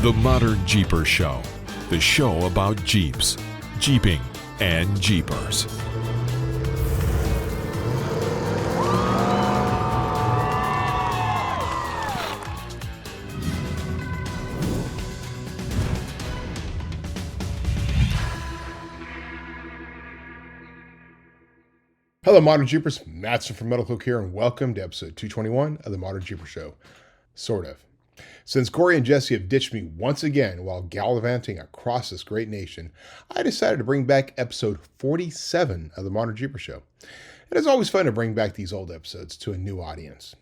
The ModernJeeper Show, the show about Jeeps, Jeeping, and Jeepers. Hello, Modern Jeepers. Matson from Metalcloak here, and welcome to episode 221 of the ModernJeeper Show. Sort of. Since Corey and Jessy have ditched me once again while gallivanting across this great nation, I decided to bring back episode 47 of the ModernJeeper Show. It is always fun to bring back these old episodes to a new audience.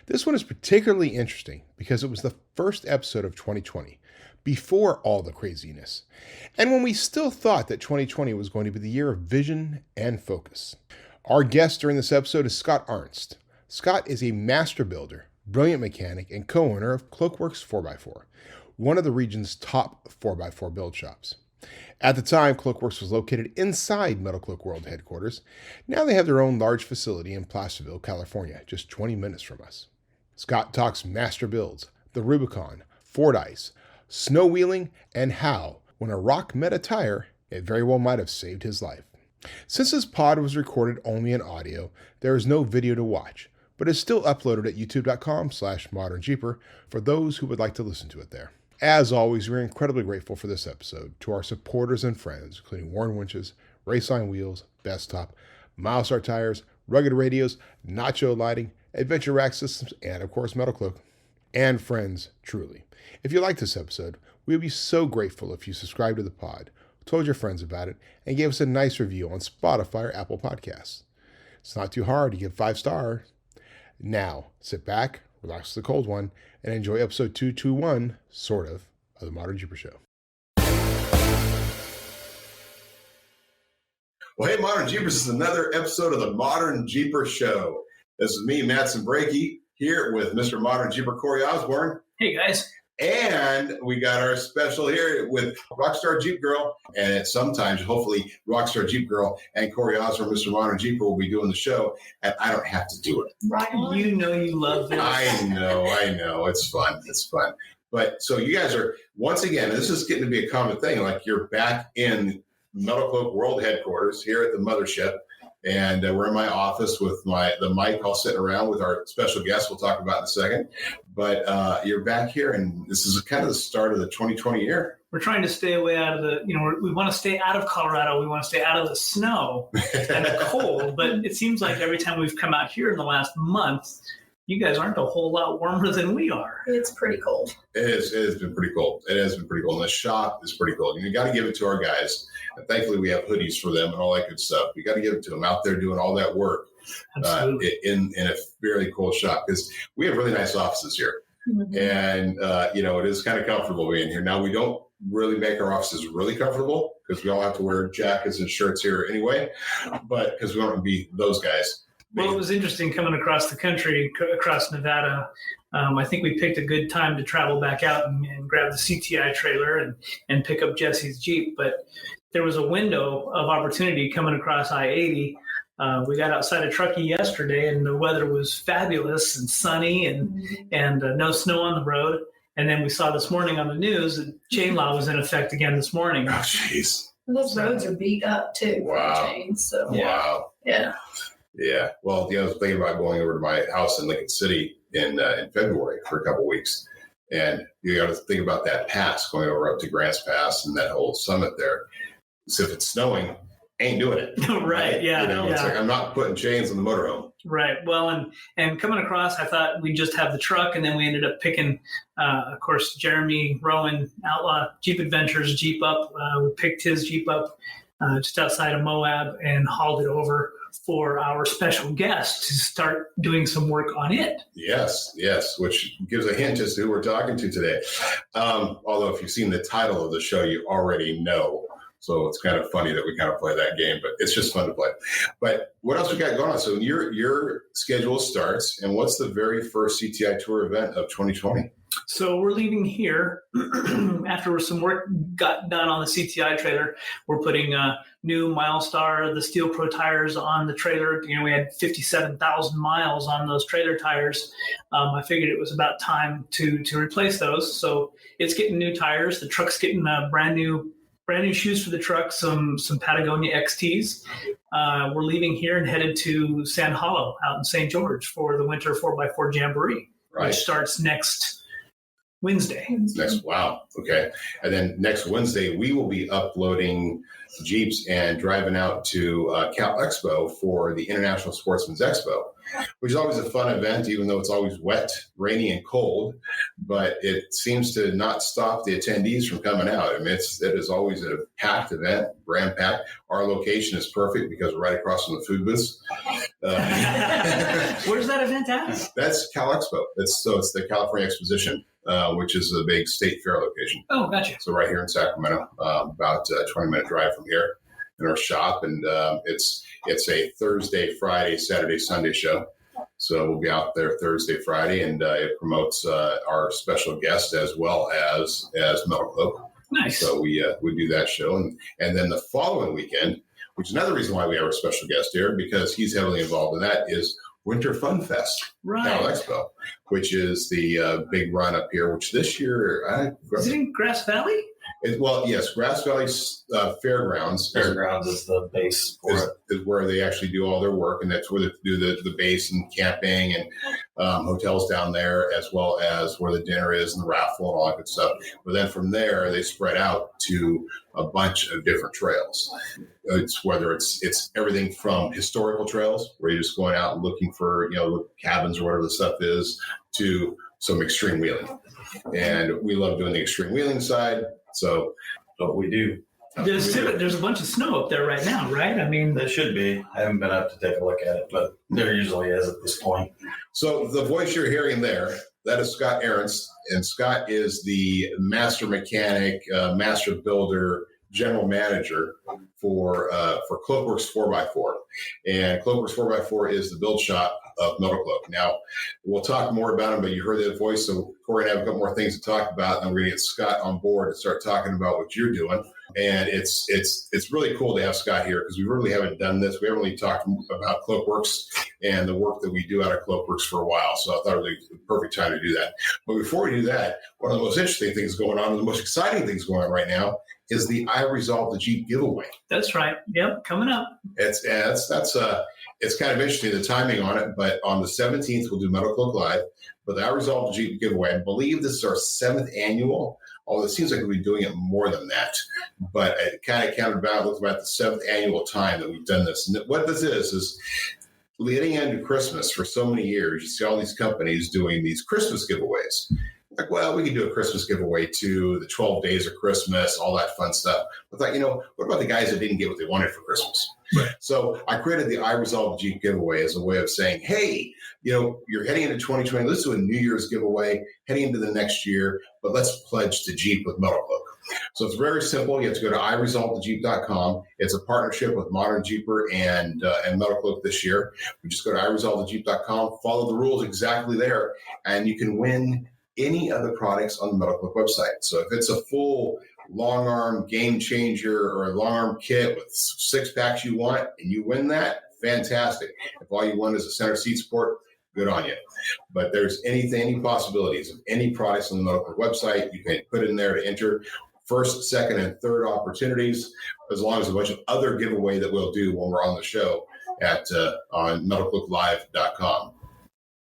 This one is particularly interesting because it was the first episode of 2020, before all the craziness, and when we still thought that 2020 was going to be the year of vision and focus. Our guest during this episode is Scott Arentz. Scott is a master builder, brilliant mechanic, and co-owner of Cloakworks 4x4, one of the region's top 4x4 build shops. At the time, Cloakworks was located inside Metalcloak World headquarters. Now they have their own large facility in Placerville, California, just 20 minutes from us. Scott talks master builds, the Rubicon, Fordyce, snow wheeling, and how, when a rock met a tire, it very well might have saved his life. Since this pod was recorded only in audio, there is no video to watch, but is still uploaded at youtube.com/ModernJeeper for those who would like to listen to it there. As always, we're incredibly grateful for this episode to our supporters and friends, including Warren Winches, Raceline Wheels, Bestop, Milestar Tires, Rugged Radios, Nacho Lighting, Adventure Rack Systems, and of course Metalcloak. And friends, truly. If you like this episode, we would be so grateful if you subscribe to the pod, told your friends about it, and gave us a nice review on Spotify or Apple Podcasts. It's not too hard to give 5 stars. Now, sit back, relax the cold one, and enjoy episode 221, sort of the ModernJeeper Show. Well, hey, Modern Jeepers, this is another episode of the ModernJeeper Show. This is me, Matson Brakey, here with Mr. ModernJeeper Corey Osborne. Hey, guys. And we got our special here with Rockstar Jeep Girl. And sometimes, hopefully, Rockstar Jeep Girl and Corey Osborne, Mr. ModernJeeper, will be doing the show. And I don't have to do it. Right. You know you love this. I know. It's fun. But so you guys are, once again, this is getting to be a common thing. Like you're back in Metalcloak World headquarters here at the mothership. And we're in my office with the mic all sitting around with our special guest we'll talk about in a second. But you're back here, and this is kind of the start of the 2020 year. We're trying to stay away out of we want to stay out of Colorado. We want to stay out of the snow and the cold. But it seems like every time we've come out here in the last month, you guys aren't a whole lot warmer than we are. It's pretty cold. It has been pretty cold. It has been pretty cold. And the shop is pretty cold. And you got to give it to our guys. And thankfully, we have hoodies for them and all that good stuff. We got to give it to them out there doing all that work in a fairly cold shop because we have really nice offices here. Mm-hmm. And, it is kind of comfortable being here. Now, we don't really make our offices really comfortable because we all have to wear jackets and shirts here anyway, but because we don't want to be those guys. Well, it was interesting coming across the country, across Nevada. I think we picked a good time to travel back out and grab the CTI trailer and pick up Jesse's Jeep. But there was a window of opportunity coming across I-80. We got outside of Truckee yesterday, and the weather was fabulous and sunny and no snow on the road. And then we saw this morning on the news that chain law was in effect again this morning. Oh, jeez. Those roads are beat up, too. Wow. Chains, so. Wow. Yeah. Yeah. Well, I was thinking about going over to my house in Lincoln City in February for a couple of weeks. And you got to think about that pass, going over up to Grants Pass and that whole summit there. So if it's snowing, ain't doing it. Right. Yeah. It's like I'm not putting chains on the motorhome. Right. Well, and coming across, I thought we'd just have the truck, and then we ended up picking, of course, Jeremy Rowan, Outlaw Jeep Adventures Jeep up. We picked his Jeep up just outside of Moab and hauled it over for our special guest to start doing some work on it. Yes, which gives a hint as to who we're talking to today. Although if you've seen the title of the show, you already know So it's kind of funny that we kind of play that game, but it's just fun to play. But what else we got going on? So your schedule starts, and what's the very first CTI Tour event of 2020? So we're leaving here after some work got done on the CTI trailer. We're putting new Milestar, the Steel Pro tires on the trailer. We had 57,000 miles on those trailer tires. I figured it was about time to replace those. So it's getting new tires. The truck's getting brand new shoes for the truck, some Patagonia XTs. We're leaving here and headed to Sand Hollow out in St. George for the winter 4x4 Jamboree, which starts next Wednesday. Wow. Okay. And then next Wednesday, we will be uploading Jeeps and driving out to Cal Expo for the International Sportsman's Expo, which is always a fun event, even though it's always wet, rainy, and cold. But it seems to not stop the attendees from coming out. I mean, it is always a packed event, brand packed. Our location is perfect because we're right across from the food booths. Where's that event at? That's Cal Expo. It's the California Exposition, which is a big state fair location. Oh, gotcha. So right here in Sacramento, about a 20-minute drive from here in our shop. And it's a Thursday, Friday, Saturday, Sunday show. So we'll be out there Thursday, Friday, and it promotes our special guest as well as Metalcloak. Nice. So we do that show. And then the following weekend, which is another reason why we have our special guest here, because he's heavily involved in that, is Winter Fun Fest, Cal Expo, which is the big run up here, which this year... is it in Grass Valley? Yes, Grass Valley Fairgrounds. Fairgrounds is the base for it. Is where they actually do all their work, and that's where they do the base and camping and hotels down there, as well as where the dinner is and the raffle and all that good stuff. But then from there, they spread out to a bunch of different trails. It's whether it's everything from historical trails, where you're just going out and looking for cabins or whatever the stuff is, to some extreme wheeling. And we love doing the extreme wheeling side. So what we do. There's a bunch of snow up there right now, right? I mean, there should be. I haven't been up to take a look at it, but there usually is at this point. So the voice you're hearing there, that is Scott Arentz, and Scott is the master mechanic, master builder, general manager for Cloakworks 4x4. And Cloakworks 4x4 is the build shop of Metalcloak. Now, we'll talk more about him, but you heard that voice, so Corey and I have a couple more things to talk about, and we're going to get Scott on board and start talking about what you're doing. And it's really cool to have Scott here, because we really haven't done this. We haven't really talked about Cloakworks and the work that we do out of Cloakworks for a while, so I thought it was the perfect time to do that. But before we do that, one of the most interesting things going on, and the most exciting things going on right now, is the I Resolve the Jeep giveaway. That's right. Yep, coming up. It's kind of interesting, the timing on it, but on the 17th, we'll do Metalcloak Live. But the I Resolve the Jeep giveaway, I believe this is our 7th annual, although it seems like we'll be doing it more than that. But it kind of counted about, looks about the 7th annual time that we've done this. And what this is leading into Christmas for so many years, you see all these companies doing these Christmas giveaways. Like, well, we can do a Christmas giveaway too, the 12 days of Christmas, all that fun stuff. I thought, what about the guys that didn't get what they wanted for Christmas? Right. So I created the I Resolve the Jeep giveaway as a way of saying, hey, you're heading into 2020. Let's do a New Year's giveaway heading into the next year, but let's pledge to Jeep with Metalcloak. So it's very simple. You have to go to iresolvethejeep.com. It's a partnership with ModernJeeper and Metalcloak this year. We just go to iresolvethejeep.com, follow the rules exactly there, and you can win any of the products on the Metalcloak website. So if it's a full long arm game changer or a long arm kit with 6 packs you want and you win that, fantastic. If all you want is a center seat support, good on you. But there's any possibilities of any products on the Metalcloak website. You can put in there to enter first, second, and third opportunities, as long as a bunch of other giveaway that we'll do when we're on the show on metalcloaklive.com.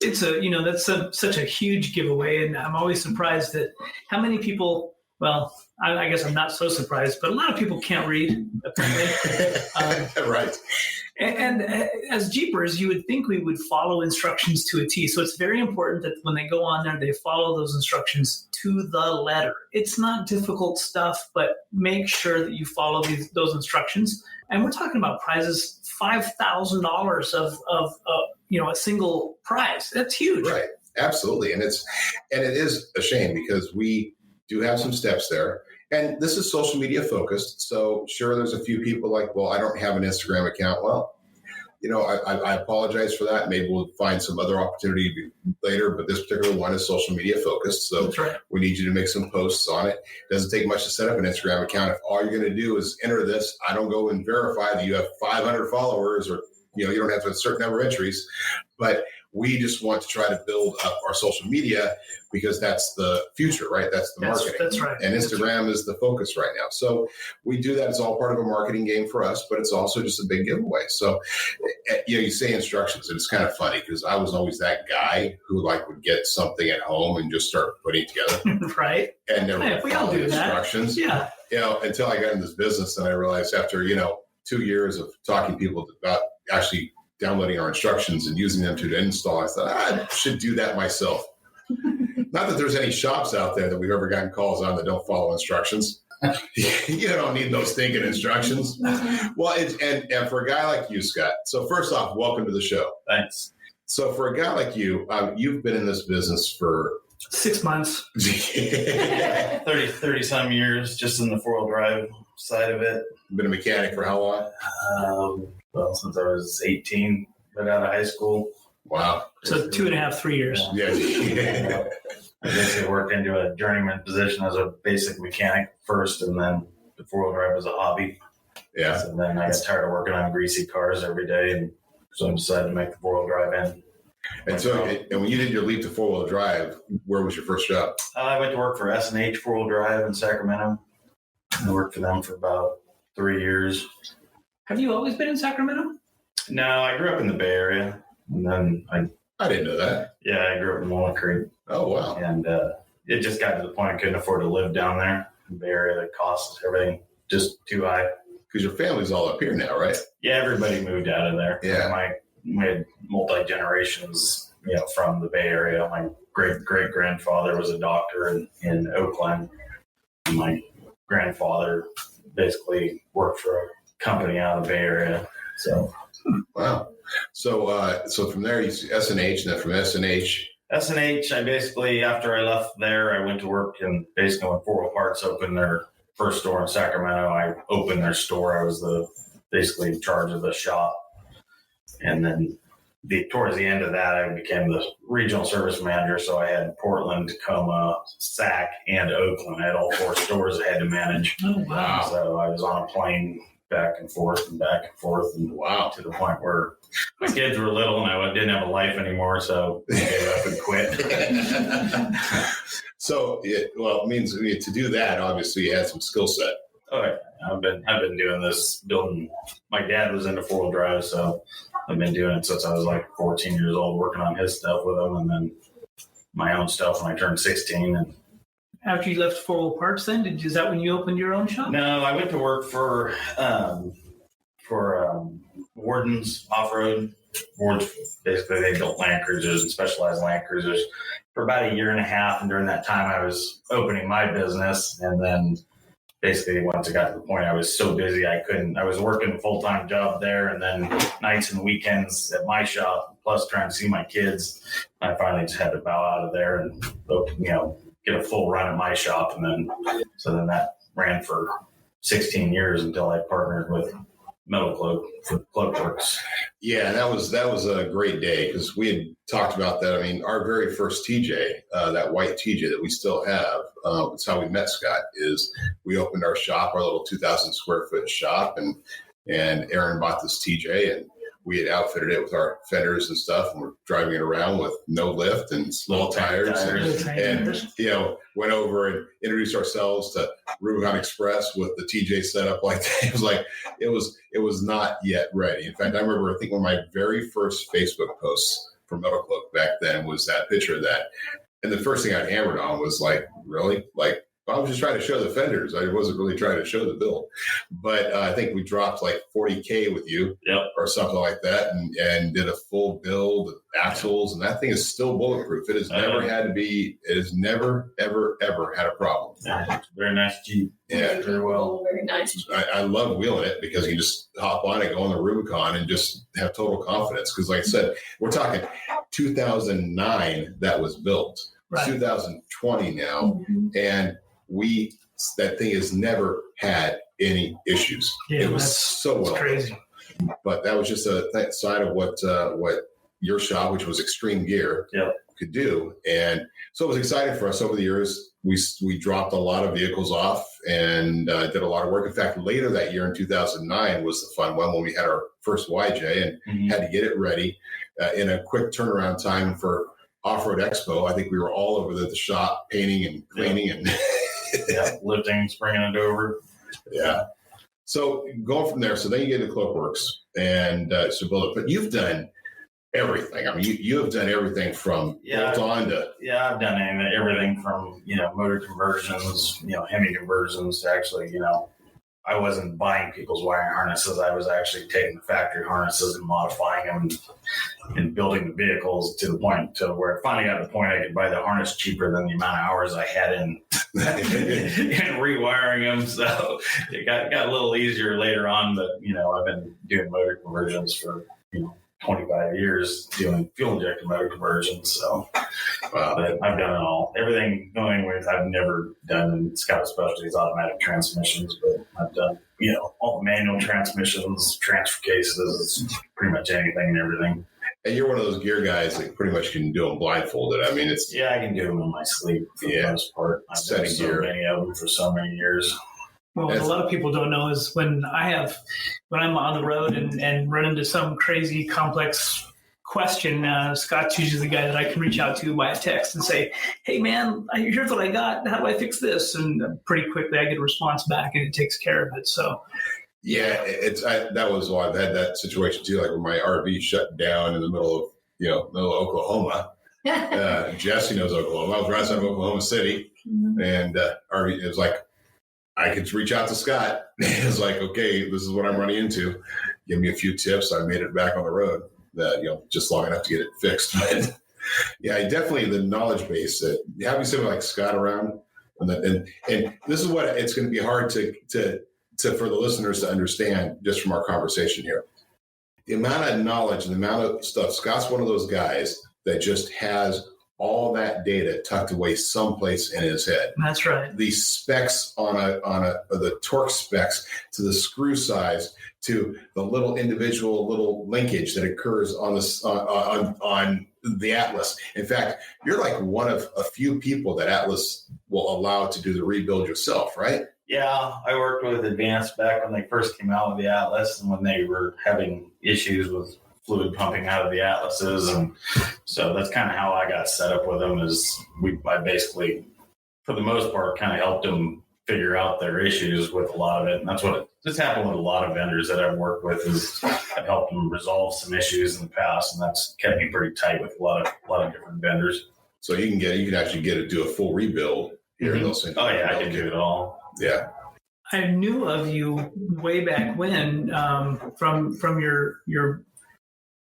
It's that's such a huge giveaway, and I'm always surprised at how many people. Well, I guess I'm not so surprised, but a lot of people can't read, apparently. Right. And as Jeepers, you would think we would follow instructions to a T. So it's very important that when they go on there, they follow those instructions to the letter. It's not difficult stuff, but make sure that you follow those instructions. And we're talking about prizes, $5,000 of a single prize. That's huge. Right. Absolutely. And it is a shame, because we do have some steps there. And this is social media focused. So sure, there's a few people like, well, I don't have an Instagram account. Well, I apologize for that. Maybe we'll find some other opportunity later, but this particular one is social media focused. So we need you to make some posts on it. It doesn't take much to set up an Instagram account. If all you're going to do is enter this, I don't go and verify that you have 500 followers or, you don't have a certain number of entries, but we just want to try to build up our social media because that's the future, right? That's the marketing. That's right. And Instagram is the focus right now. So we do that. It's all part of a marketing game for us, but it's also just a big giveaway. So, you say instructions, and it's kind of funny because I was always that guy who would get something at home and just start putting it together. Right. And never we all do instructions. That. Yeah. Until I got in this business and I realized after, 2 years of talking to people about actually downloading our instructions and using them to install, I thought I should do that myself. Not that there's any shops out there that we've ever gotten calls on that don't follow instructions. You don't need those stinking instructions. Well, and for a guy like you, Scott, so first off, welcome to the show. Thanks. So for a guy like you, you've been in this business for 6 months. 30 some years just in the 4-wheel drive side of it. Been a mechanic for how long? Well, since I was 18, right out of high school. Wow. So 2.5, 3 years. Yeah. I basically worked into a journeyman position as a basic mechanic first, and then the 4-wheel drive was a hobby. Yeah. So then I got tired of working on greasy cars every day, and so I decided to make the 4-wheel drive in. And when you did your leap to 4-wheel drive, where was your first job? I went to work for S&H 4-wheel drive in Sacramento. I worked for them for about 3 years. Have you always been in Sacramento? No, I grew up in the Bay Area, and then I didn't know that. Yeah, I grew up in Walnut Creek. Oh, wow. And it just got to the point I couldn't afford to live down there. In the Bay Area, the cost, everything, just too high. Because your family's all up here now, right? Yeah, everybody moved out of there. Yeah. My multi-generations, from the Bay Area. My great-great-grandfather was a doctor in Oakland. My grandfather basically worked for a company out of the Bay Area. So, wow. So from there, you see S&H, and then from S&H, I basically, after I left there, I went to work and basically when 4-wheel Parts opened their first store in Sacramento, I opened their store. I was basically in charge of the shop. And then towards the end of that, I became the regional service manager. So I had Portland, Tacoma, Sac, and Oakland. I had all 4 stores I had to manage. Oh, wow. So I was on a plane back and forth and wow, to the point where my kids were little and I didn't have a life anymore, so I gave up and quit. So it means to do that, obviously you had some skill set. Oh, yeah. I've been doing this building. My dad was into 4-wheel drive, so I've been doing it since I was 14 years old, working on his stuff with him, and then my own stuff when I turned 16. And after you left 4-wheel Parts, then is that when you opened your own shop? No, I went to work for Warden's Off-Road. Warden's basically they built Land Cruisers and specialized Land Cruisers for about a year and a half, and during that time I was opening my business, and then basically once it got to the point I was so busy I was working a full-time job there and then nights and weekends at my shop, plus trying to see my kids. I finally just had to bow out of there and get a full run at my shop, and then that ran for 16 years until I partnered with Metalcloak for Cloakworks. Yeah, that was a great day because we had talked about that. I mean, our very first TJ, that white TJ that we still have, it's how we met Scott. Is we opened our shop, our little 2,000 square foot shop, and Aaron bought this TJ, and we had outfitted it with our fenders and stuff, and we're driving it around with no lift and small tires. And went over and introduced ourselves to Rubicon Express with the TJ setup like that. It was not yet ready. In fact, I think one of my very first Facebook posts for Metalcloak back then was that picture of that. And the first thing I hammered on was really? I was just trying to show the fenders. I wasn't really trying to show the build. But I think we dropped $40K with you or something like that and did a full build of axles. And that thing is still bulletproof. It has never ever, ever had a problem. Yeah, very nice Jeep. Yeah. Very well. Very nice Jeep. I love wheeling it because you just hop on it, go on the Rubicon, and just have total confidence. Because like I said, we're talking 2009 that was built. Right. 2020 now. Mm-hmm. And we that thing has never had any issues. Yeah, it was so well crazy. But that was just a side of what your shop, which was extreme gear, could do. And so it was exciting for us over the years. We dropped a lot of vehicles off and did a lot of work. In fact, later that year in 2009 was the fun one when we had our first YJ and had to get it ready in a quick turnaround time for Off-Road Expo. I think we were all over the shop painting and cleaning and lifting, springing it over. Yeah. So going from there, so then you get into Cloakworks and so build it. But you've done everything. I mean, you have done everything from bolt on to. Yeah, I've done everything from, motor conversions, Hemi conversions to actually, I wasn't buying people's wiring harnesses. I was actually taking the factory harnesses and modifying them and building the vehicles to the point to where I finally got to the point I could buy the harness cheaper than the amount of hours I had in rewiring them. So it got a little easier later on, but, I've been doing motor conversions for, 25 years doing fuel injector motor conversions. So but I've done it all. Everything going with I've never done Scott Specialties automatic transmissions, but I've done, all the manual transmissions, transfer cases, pretty much anything and everything. And you're one of those gear guys that pretty much can do them blindfolded. I mean, it's... Yeah, I can do them in my sleep for the most part. I've done so many of them for so many years. Well, what a lot of people don't know is when I'm on the road and run into some crazy complex question, Scott's usually the guy that I can reach out to by text and say, hey man, here's what I got. How do I fix this? And pretty quickly I get a response back and it takes care of it. So yeah, that was why I've had that situation too. Like when my RV shut down in the middle of Oklahoma. Jesse knows Oklahoma. I was right outside of Oklahoma City, and RV. It was like I could reach out to Scott. It was like, okay, this is what I'm running into. Give me a few tips. I made it back on the road. That just long enough to get it fixed. But yeah, definitely the knowledge base that having someone like Scott around, and this is what it's going to be hard to for the listeners to understand just from our conversation here. The amount of knowledge and the amount of stuff. Scott's one of those guys that just has all that data tucked away someplace in his head. That's right. The specs on the torque specs to the screw size to the little linkage that occurs on the Atlas. In fact, you're like one of a few people that Atlas will allow to do the rebuild yourself, right? Yeah, I worked with Advanced back when they first came out with the Atlas and when they were having issues with fluid pumping out of the Atlases. And so that's kind of how I got set up with them I basically, for the most part, kind of helped them figure out their issues with a lot of it. And that's what just happened with a lot of vendors that I've worked with is I've helped them resolve some issues in the past. And that's kept me pretty tight with a lot of different vendors. So you can actually do a full rebuild here. Mm-hmm. Oh yeah, I can do it all. Yeah. I knew of you way back when from your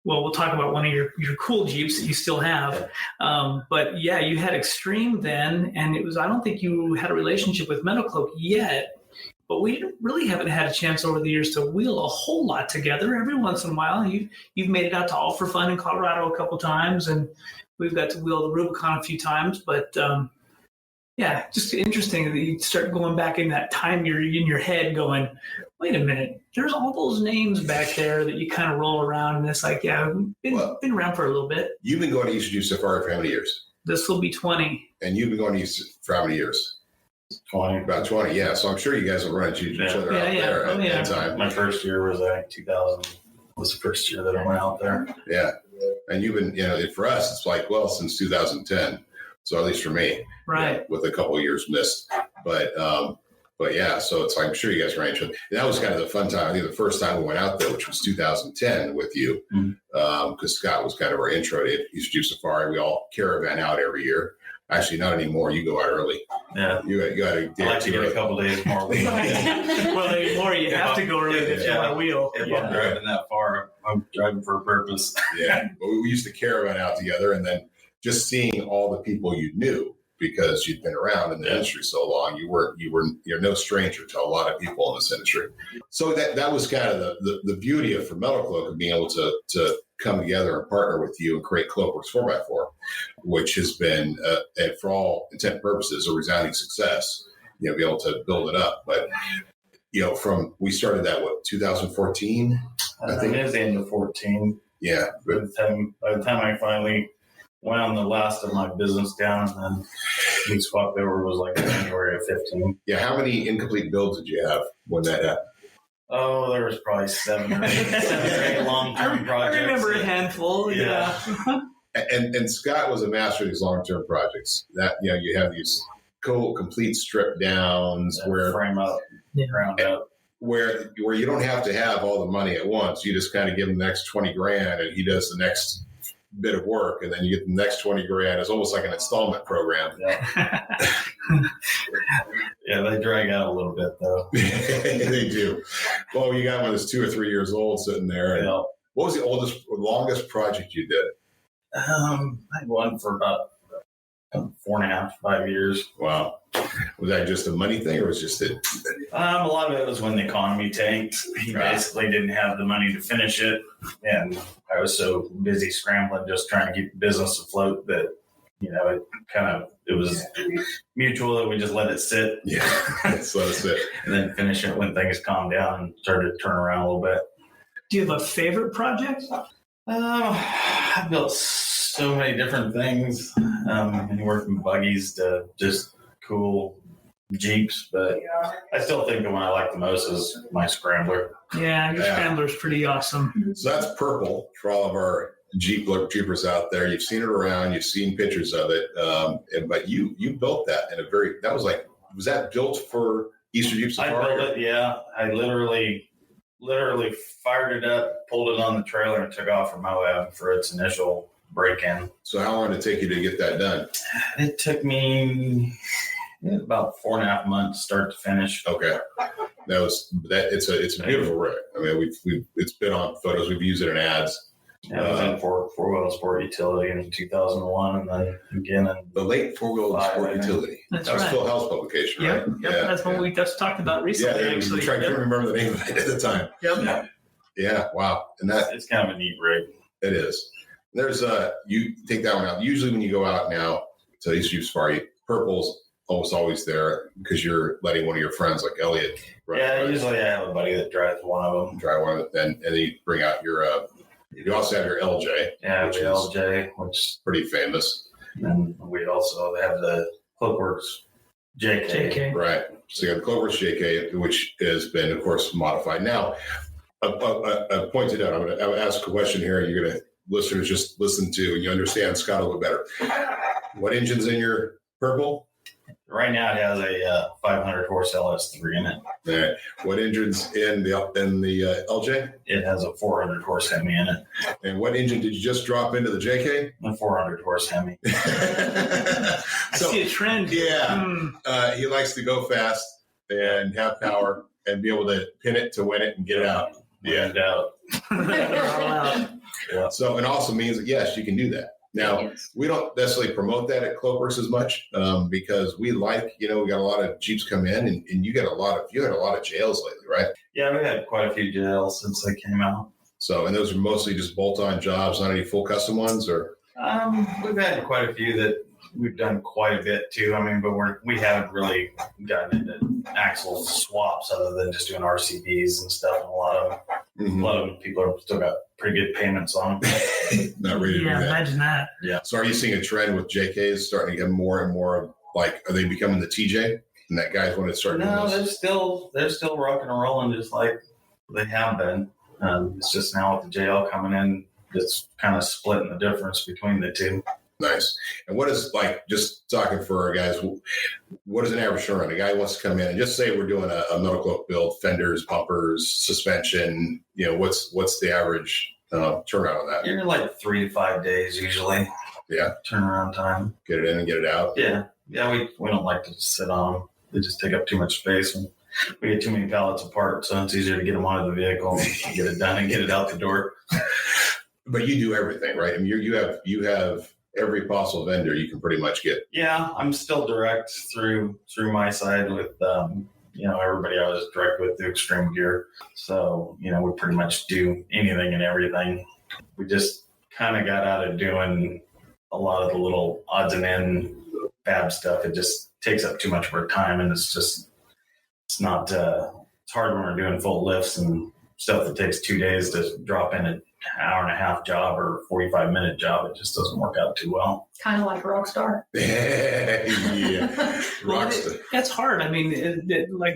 well, we'll talk about one of your cool Jeeps that you still have. But yeah, you had Extreme then, and I don't think you had a relationship with Metalcloak yet, but we really haven't had a chance over the years to wheel a whole lot together. Every once in a while, you've made it out to All for Fun in Colorado a couple times, and we've got to wheel the Rubicon a few times, but yeah, just interesting that you start going back in that time you're in your head going, wait a minute, there's all those names back there that you kind of roll around. And it's like, yeah, been around for a little bit. You've been going to Eastern Jeep Safari for how many years? This will be 20. And you've been going to East for how many years? 20. About 20, yeah. So I'm sure you guys will run into each other out there at that time. My first year was 2000 was the first year that I went out there. Yeah. And you've been, for us, it's like, well, since 2010. So at least for me, right, with a couple of years missed, but yeah. So it's like I'm sure you guys ran into it. That was kind of the fun time. I think the first time we went out there, which was 2010, with you, because Scott was kind of our intro to East Jeep Safari. We all caravan out every year. Actually, not anymore. You go out early. Yeah, you got to. I like to get a couple days more. Well, anymore you have to go early if you want to wheel. If I'm driving that far, I'm driving for a purpose. Yeah, but we used to caravan out together, and then just seeing all the people you knew because you'd been around in the industry so long, you're no stranger to a lot of people in this industry. So that was kind of the beauty of for Metalcloak of being able to come together and partner with you and create Cloakworks 4x4, which has been, and for all intent and purposes, a resounding success. be able to build it up. But we started that 2014. I think it was the end of 14. Yeah. By the time I finally went on the last of my business down, and then we swapped over, was like January of 15. Yeah. How many incomplete builds did you have when that happened? Oh, there was probably 7 or 8 long-term projects. I remember a handful. Yeah. And Scott was a master of these long-term projects. That you have these cool, complete strip downs where frame up, ground up, where you don't have to have all the money at once. You just kind of give him the next 20 grand, and he does the next bit of work, and then you get the next 20 grand. It's almost like an installment program. Yeah. Yeah, they drag out a little bit though. They do. Well, you got one that's 2 or 3 years old sitting there. And Yeah. What was the longest project you did? I had one for about 4.5, 5 years. Wow. Was that just a money thing, or was it just a lot of it was when the economy tanked. He basically didn't have the money to finish it, and I was so busy scrambling, just trying to keep the business afloat that it was mutual that we just let it sit. Yeah, let's let it sit, and then finish it when things calmed down and started to turn around a little bit. Do you have a favorite project? I built so many different things, anywhere from buggies to just cool Jeeps, but I still think the one I like the most is my Scrambler. Yeah, your Scrambler's pretty awesome. So that's purple for all of our Jeepers out there. You've seen it around, you've seen pictures of it, but you built that in was that built for Easter Jeep Safari? I built it, yeah. I literally fired it up, pulled it on the trailer, and took off from Moab for its initial break-in. So how long did it take you to get that done? It took me about 4.5 months, start to finish. Okay, it's a beautiful rig. I mean, it's been on photos. We've used it in ads. Yeah, I was in four-wheel sport utility in 2001, and then again in the late four-wheel sport utility. That's that was right. Phil Hell's publication, right? Yep. That's what we just talked about recently. Yeah, actually. I'm trying to remember the name of it at the time. Yep. Yeah, wow, and it's kind of a neat rig. It is. There's you take that one out. Usually, when you go out now to East Jeep Safari, purple's almost always there because you're letting one of your friends like Elliot. Usually I have a buddy that drives one of them. Drive one of them, and then you bring out your. You also have your LJ. Yeah, the LJ, which is pretty famous. And we also have the Cloakworks JK. Right. So you have the Cloakworks JK, which has been, of course, modified. Now, I pointed out, I'm going to ask a question here, and you're going to, listeners, just listen to, and you understand Scott a little better. What engine's in your purple? Right now, it has a 500 horse LS3 in it. All right. What engine's in the LJ? It has a 400 horse Hemi in it. And what engine did you just drop into the JK? A 400 horse Hemi. I see a trend. Yeah. He likes to go fast and have power and be able to pin it to win it and get it out. Yeah. Yeah. So it also means that, yes, you can do that. Now, we don't necessarily promote that at Cloakworks as much because we like, we got a lot of Jeeps come in and you had a lot of jails lately, right? Yeah, we had quite a few jails since they came out. So, and those are mostly just bolt-on jobs, not any full custom ones, or? We've had quite a few that we've done quite a bit too. I mean, but we haven't really gotten into axle swaps other than just doing RCBs and stuff. And a lot of them, people are still got pretty good payments on them. Not ready to do that. Imagine that. Yeah. So are you seeing a trend with JKs starting to get more and more like, are they becoming the TJ? And that guys want to start doing this? they're still rocking and rolling just like they have been. It's just now with the JL coming in, it's kind of splitting the difference between the two. Nice. And what is, like, just talking for our guys, what is an average turnaround? A guy wants to come in and just say we're doing a Metalcloak build, fenders, bumpers, suspension, what's the average turnaround on that? You're like 3 to 5 days usually. Yeah. Turnaround time. Get it in and get it out. Yeah. Yeah, we don't like to just sit on them. They just take up too much space. And we get too many pallets apart, so it's easier to get them out of the vehicle, get it done, and get it out the door. But you do everything, right? I mean, you have every possible vendor you can pretty much get. Yeah, I'm still direct through my side with everybody I was direct with through Extreme Gear. So, we pretty much do anything and everything. We just kind of got out of doing a lot of the little odds and end fab stuff. It just takes up too much of our time, and it's not, it's hard when we're doing full lifts and stuff that takes 2 days to drop in an hour-and-a-half job or 45-minute job. It just doesn't work out too well. Kind of like Rockstar. Yeah, Rockstar. That's hard. I mean,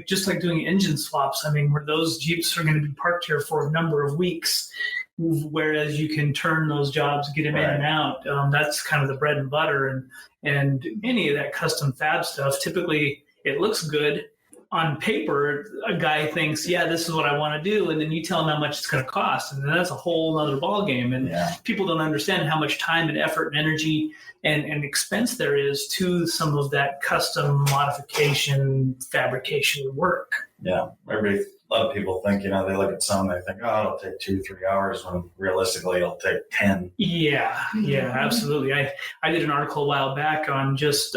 just like doing engine swaps. I mean, where those Jeeps are going to be parked here for a number of weeks, whereas you can turn those jobs, get them in and out. That's kind of the bread and butter. And any of that custom fab stuff, typically it looks good. On paper, a guy thinks, yeah, this is what I want to do. And then you tell him how much it's going to cost. And then that's a whole other ballgame. And people don't understand how much time and effort and energy and expense there is to some of that custom modification, fabrication work. Yeah. A lot of people think, they look at some, they think, oh, it'll take 2-3 hours, when realistically it'll take 10. Yeah, absolutely. I did an article a while back on just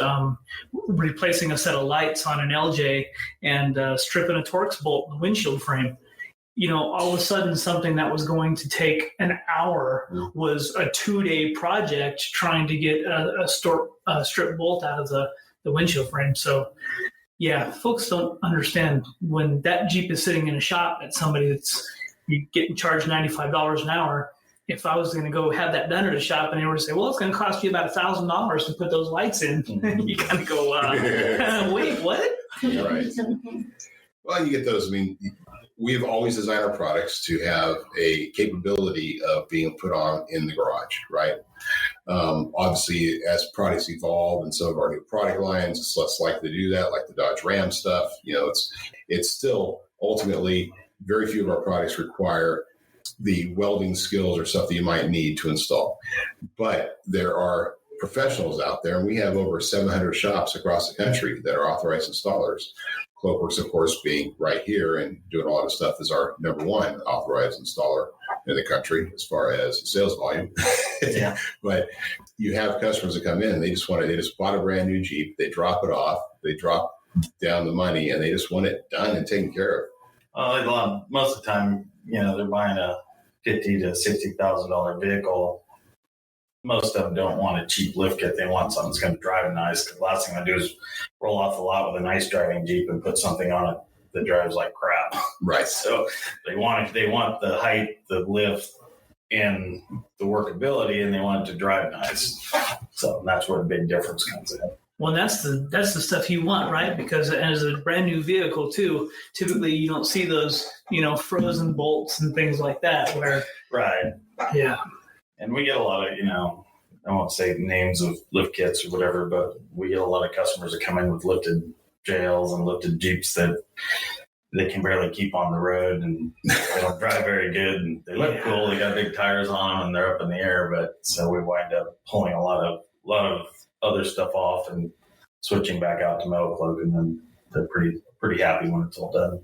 replacing a set of lights on an LJ and stripping a Torx bolt in the windshield frame. All of a sudden something that was going to take an hour was a 2-day project trying to get a strip bolt out of the windshield frame. So yeah, folks don't understand when that Jeep is sitting in a shop at somebody that's getting charged $95 an hour. If I was going to go have that done at a shop and they were to say, well, it's going to cost you about $1,000 to put those lights in, you kind of go, wait, what? Right. Well, you get those. I mean, we've always designed our products to have a capability of being put on in the garage, right? Obviously, as products evolve and some of our new product lines, it's less likely to do that, like the Dodge Ram stuff. It's still ultimately very few of our products require the welding skills or stuff that you might need to install. But there are professionals out there, and we have over 700 shops across the country that are authorized installers. Cloakworks, of course, being right here and doing a lot of stuff, is our number one authorized installer in the country as far as sales volume. Yeah. But you have customers that come in and they just bought a brand new Jeep, they drop it off, they drop down the money, and they just want it done and taken care of. Most of the time, they're buying a $50,000 to $60,000 vehicle. Most of them don't want a cheap lift kit. They want something that's going to drive nice. Because the last thing I do is roll off the lot with a nice driving Jeep and put something on it that drives like crap. Right. So they want the height, the lift, and the workability, and they want it to drive nice. So that's where the big difference comes in. Well, that's the stuff you want, right? Because as a brand new vehicle too, typically you don't see those, frozen bolts and things like that. Right. Yeah. And we get a lot of, I won't say names of lift kits or whatever, but we get a lot of customers that come in with lifted JLs and lifted Jeeps that they can barely keep on the road, and they don't drive very good, and they look cool. They got big tires on them and they're up in the air. But so we wind up pulling a lot of other stuff off and switching back out to Metalcloak, and then they're pretty happy when it's all done.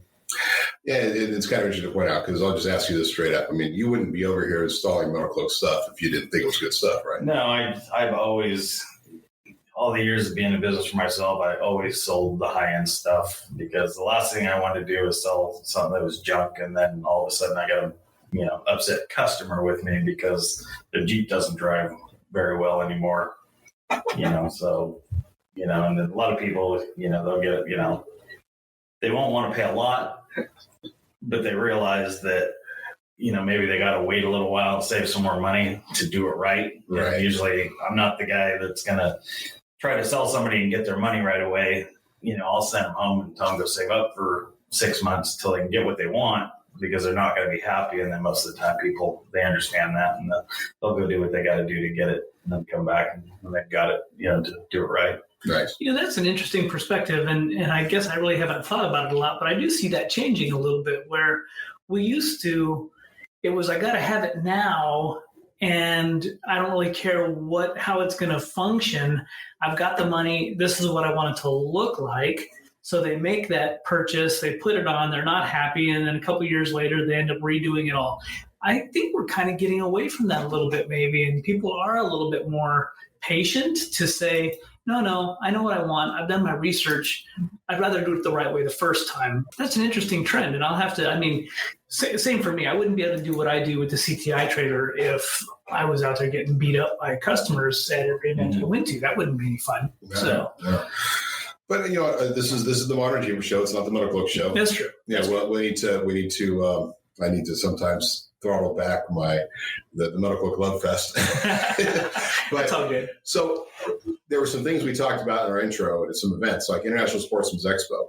Yeah, it's kind of interesting to point out, because I'll just ask you this straight up. I mean, you wouldn't be over here installing Metalcloak stuff if you didn't think it was good stuff, right? No, I've always, all the years of being in business for myself, I always sold the high-end stuff, because the last thing I wanted to do was sell something that was junk, and then all of a sudden I got a upset customer with me because the Jeep doesn't drive very well anymore. So, and then a lot of people, they'll get, they won't want to pay a lot, but they realize that, maybe they got to wait a little while and save some more money to do it right. Right. Usually I'm not the guy that's going to try to sell somebody and get their money right away. I'll send them home and tell them to save up for 6 months until they can get what they want, because they're not going to be happy. And then most of the time they understand that, and they'll go do what they got to do to get it, and then come back and they've got it, to do it right. Nice. That's an interesting perspective, and I guess I really haven't thought about it a lot, but I do see that changing a little bit, where we used to, it was, I got to have it now, and I don't really care how it's going to function. I've got the money. This is what I want it to look like. So they make that purchase, they put it on, they're not happy, and then a couple of years later, they end up redoing it all. I think we're kind of getting away from that a little bit, maybe, and people are a little bit more patient to say, no, I know what I want. I've done my research. I'd rather do it the right way the first time. That's an interesting trend, and I'll have to, same for me. I wouldn't be able to do what I do with the CTI trailer if I was out there getting beat up by customers at every event I went to. That wouldn't be any fun. No. But this is the Modern Jeeper Show. It's not the Metalcloak Show. That's true. Yeah, well, we need to. I need to sometimes throttle back the Metalcloak Love Fest. That's all good. So there were some things we talked about in our intro at some events like International Sportsman's Expo.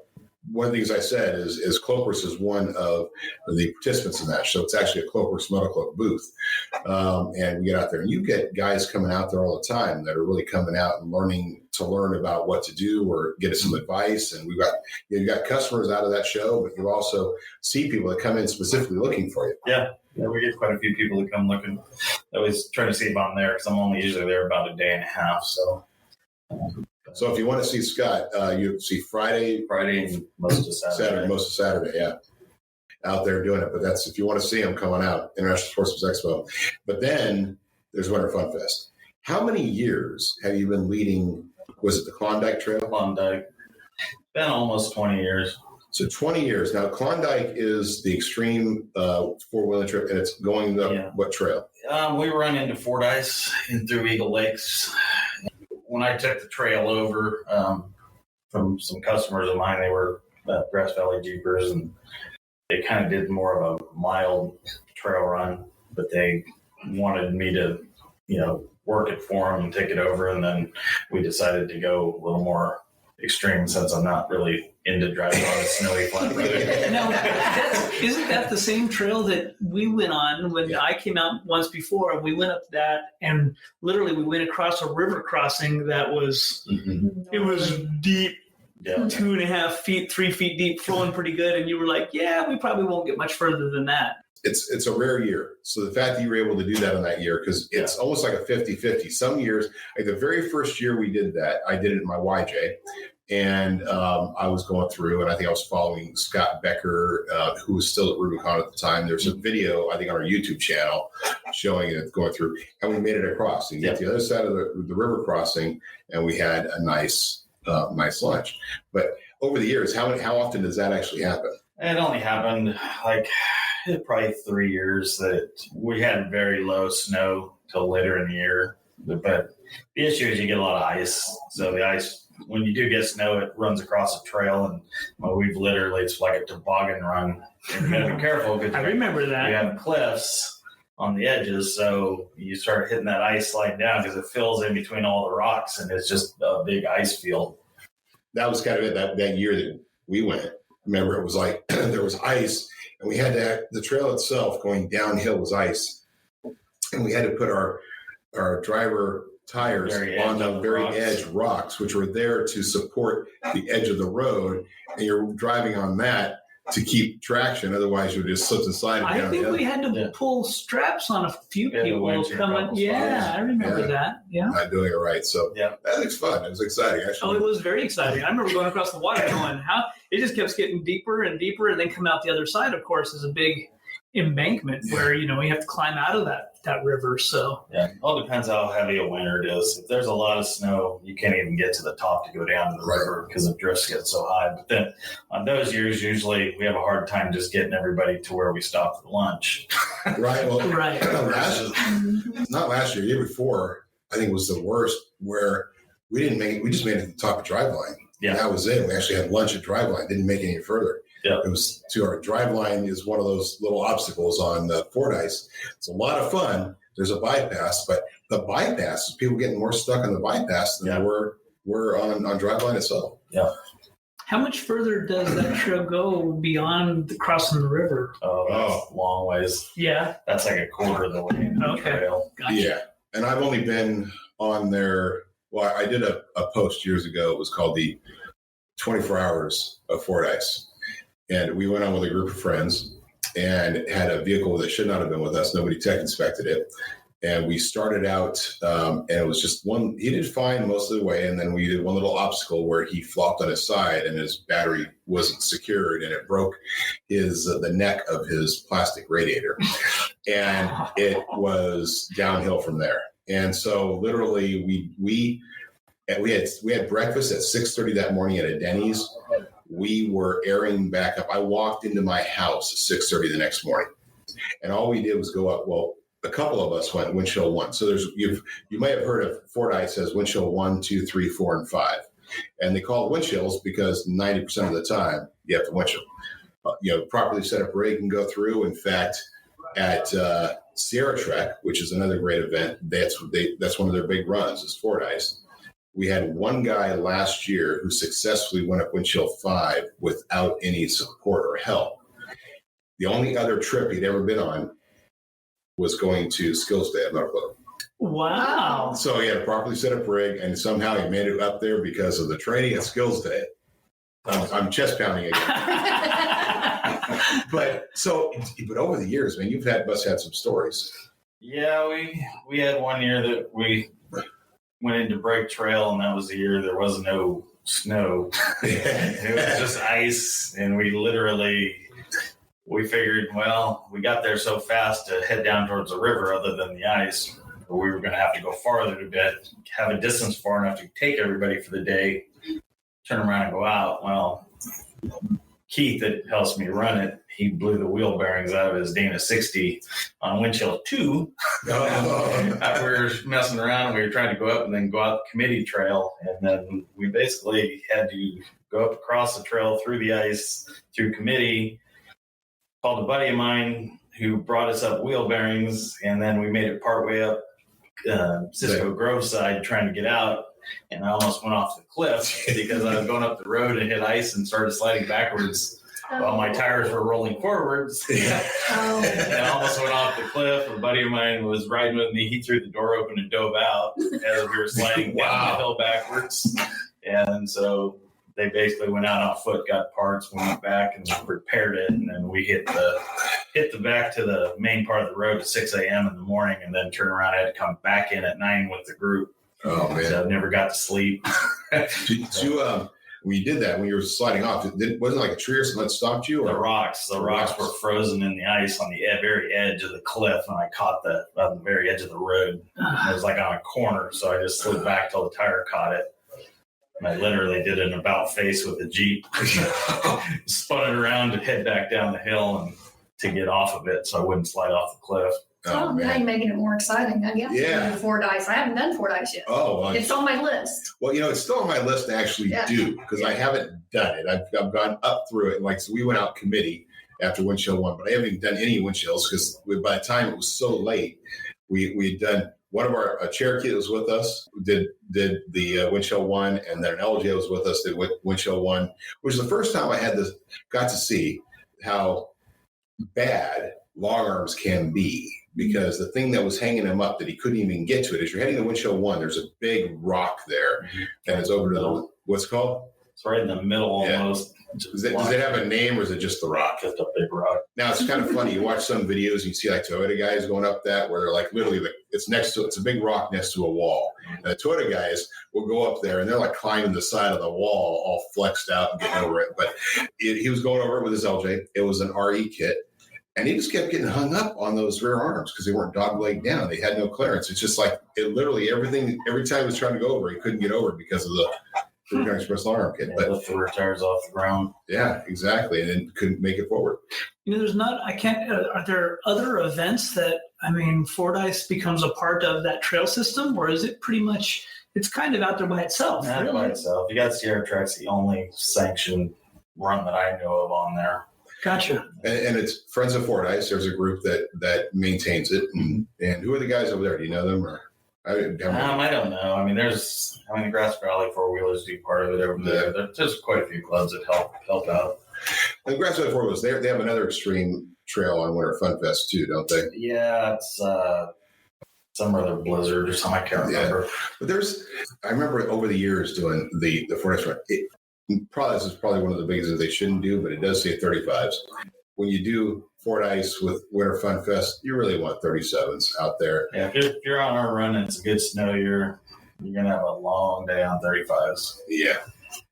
One of the things I said is Cloakworks is one of the participants in that. So it's actually a Cloakworks Metalcloak booth. And we get out there and you get guys coming out there all the time that are really coming out and learn about what to do or get us some advice. And you've got customers out of that show, but you also see people that come in specifically looking for you. Yeah, we get quite a few people that come looking. I always try to see if I'm there because I'm only usually there about a day and a half. So if you want to see Scott, you see Friday and most of Saturday, yeah, out there doing it. But that's if you want to see him coming out, International Sportsman's Expo. But then there's Winter Fun Fest. How many years have you been leading? Was it the Klondike Trail? Klondike. Been almost 20 years. So 20 years. Now, Klondike is the extreme four-wheeler trip, and it's going up what trail? We run into Fordyce and through Eagle Lakes. When I took the trail over from some customers of mine, they were Grass Valley Jeepers, and they kind of did more of a mild trail run, but they wanted me to, work it for them and take it over. And then we decided to go a little more extreme since I'm not really into driving on a snowy flat road. Now, isn't that the same trail that we went on when I came out once before? We went up that and literally we went across a river crossing that was, it was deep, 2.5 feet, 3 feet deep, flowing pretty good. And you were like, yeah, we probably won't get much further than that. It's a rare year. So the fact that you were able to do that on that year, because it's almost like a 50-50. Some years, like the very first year we did that, I did it in my YJ. And I was going through, and I think I was following Scott Becker, who was still at Rubicon at the time. There's a video, I think, on our YouTube channel showing it going through. And we made it across. And you get to the other side of the river crossing, and we had a nice lunch. But over the years, how often does that actually happen? It only happened probably 3 years that we had very low snow till later in the year. But the issue is you get a lot of ice. So the ice, when you do get snow, it runs across a trail, and we've literally, it's like a toboggan run. And you got to be careful because I remember that. You have cliffs on the edges, so you start hitting that ice slide down because it fills in between all the rocks, and it's just a big ice field. That was kind of it, that year that we went. Remember, it was like there was ice, and we had the trail itself going downhill was ice, and we had to put our driver tires on the very edge rocks, which were there to support the edge of the road, and you're driving on that to keep traction. Otherwise, you would just slip and slide downhill. I think we had to pull straps on a few people coming. Yeah, I remember that. Yeah. Not doing it right. So that was fun. It was exciting, actually. Oh, it was very exciting. I remember going across the water going, it just kept getting deeper and deeper, and then come out the other side, of course, is a big embankment where, you have to climb out of that river. So it all depends how heavy a winter it is. If there's a lot of snow, you can't even get to the top to go down to the river because the drifts get so high. But then on those years, usually we have a hard time just getting everybody to where we stop for lunch. Right. Well, right. Not last year, year before, I think was the worst, where we just made it to the top of Driveline. Yeah. That was it. We actually had lunch at Driveline, didn't make it any further. Yeah. It was to our Driveline is one of those little obstacles on Fordyce. It's a lot of fun. There's a bypass, but the bypass is people getting more stuck on the bypass than we're on Driveline itself. Yeah. How much further does that trail go beyond crossing the river? Oh, that's a long ways. Yeah. That's like a quarter of the way in the trail. Gotcha. Yeah. And I've only been on there. Well, I did a post years ago. It was called the 24 Hours of Fordyce. And we went on with a group of friends and had a vehicle that should not have been with us. Nobody tech inspected it. And we started out, and it was just one. He did fine most of the way. And then we did one little obstacle where he flopped on his side and his battery wasn't secured, and it broke the neck of his plastic radiator. And it was downhill from there. And so literally we had breakfast at 6:30 that morning at a Denny's. We were airing back up. I walked into my house at 6:30 the next morning, and all we did was go up. Well, a couple of us went windshield 1. So you might have heard of Fordyce as windshield 1, 2, 3, 4, and 5. And they call it wind chills because 90% of the time you have to wind chill. Properly set up rig can go through. In fact, at Sierra Trek, which is another great event, that's one of their big runs is Fordyce. We had one guy last year who successfully went up wind chill 5 without any support or help. The only other trip he'd ever been on was going to Skills Day at Metalcloak. Wow. So he had a properly set up rig, and somehow he made it up there because of the training at Skills Day. I'm chest pounding again. But over the years, man, must have some stories. Yeah, we had one year that we went into break trail, and that was the year there was no snow. It was just ice, and we figured, well, we got there so fast to head down towards the river other than the ice. We were going to have to go farther to have a distance far enough to take everybody for the day, turn around and go out. Well, Keith, that helps me run it, he blew the wheel bearings out of his Dana 60 on wind chill 2. We were messing around, and we were trying to go up and then go out the committee trail. And then we basically had to go up across the trail through the ice, through committee, called a buddy of mine who brought us up wheel bearings, and then we made it partway up Cisco Grove side trying to get out, and I almost went off the cliff because I was going up the road and hit ice and started sliding backwards while my tires were rolling forwards. And I almost went off the cliff. A buddy of mine was riding with me. He threw the door open and dove out as we were sliding down the hill backwards. And so they basically went out on foot, got parts, went back and repaired it, and then we hit the back to the main part of the road at 6 a.m. in the morning, and then turn around. I had to come back in at 9 with the group. Oh man! So I never got to sleep. When you did that, when you were sliding off, wasn't it like a tree or something that stopped you? Or? The rocks were frozen in the ice on the very edge of the cliff, and I caught on the very edge of the road. It was like on a corner, so I just slid back till the tire caught it. And I literally did an about face with the Jeep, spun it around to head back down the hill and to get off of it so I wouldn't slide off the cliff. So now you're making it more exciting. I guess. Yeah. Fordyce. I haven't done Fordyce yet. Oh, well, it's on my list. Well, it's still on my list to actually do because I haven't done it. I've gone up through it. So we went out committee after wind chill 1, but I haven't even done any wind chills because by the time it was so late, we had done one of our Cherokee that was with us did the wind chill 1, and then an LJ was with us did wind chill 1, which is the first time I got to see how bad long arms can be. Because the thing that was hanging him up that he couldn't even get to it, as you're heading to wind chill 1, there's a big rock there, and it's over to what's it called? It's right in the middle almost. Does it have a name, or is it just the rock? Just a big rock. Now, it's kind of funny. You watch some videos, and you see like Toyota guys going up that, where they're like literally it's a big rock next to a wall. And the Toyota guys will go up there, and they're like climbing the side of the wall, all flexed out and getting over it. But he was going over it with his LJ. It was an RE kit. And he just kept getting hung up on those rear arms because they weren't dog-legged down. They had no clearance. It's just like it literally every time he was trying to go over, he couldn't get over because of the Rear Express long arm kit. Yeah, lift the rear tires off the ground. Yeah, exactly. And then couldn't make it forward. Are there other events that, Fordyce becomes a part of that trail system, or is it pretty much, it's kind of out there by itself? Not really? by itself. You got Sierra Trek's the only sanctioned run that I know of on there. Gotcha. And it's Friends of Fordyce. There's a group that maintains it. And who are the guys over there? Do you know them? Or I don't know. The Grass Valley Four-Wheelers do part of it over there. There's quite a few clubs that help out. And the Grass Valley Four-Wheelers, they have another extreme trail on Winter Fun Fest too, don't they? Yeah, it's some other blizzard or something. I can't remember. But I remember over the years doing the Fordyce run. This is probably one of the biggest that they shouldn't do, but it does say 35s. When you do Fordyce with Winter Fun Fest, you really want 37s out there. Yeah, if you're on our run and it's a good snow year, you're gonna have a long day on 35s. Yeah,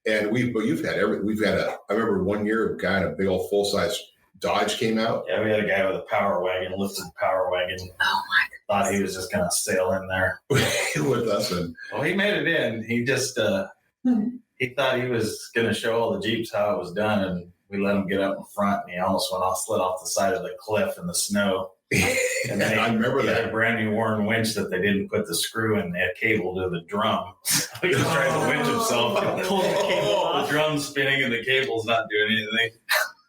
and I remember one year a guy in a big old full size Dodge came out. Yeah, we had a guy with a power wagon, lifted the power wagon. Oh my God! Thought he was just gonna sail in there with us, well, he made it in. He just he thought he was going to show all the Jeeps how it was done, and we let him get up in front, and he almost slid off the side of the cliff in the snow. And then I remember he had that. a brand new Warren winch that they didn't put the screw in. They had cable to the drum. He was trying to winch himself. Pull the cable off. The drum's spinning and the cable's not doing anything.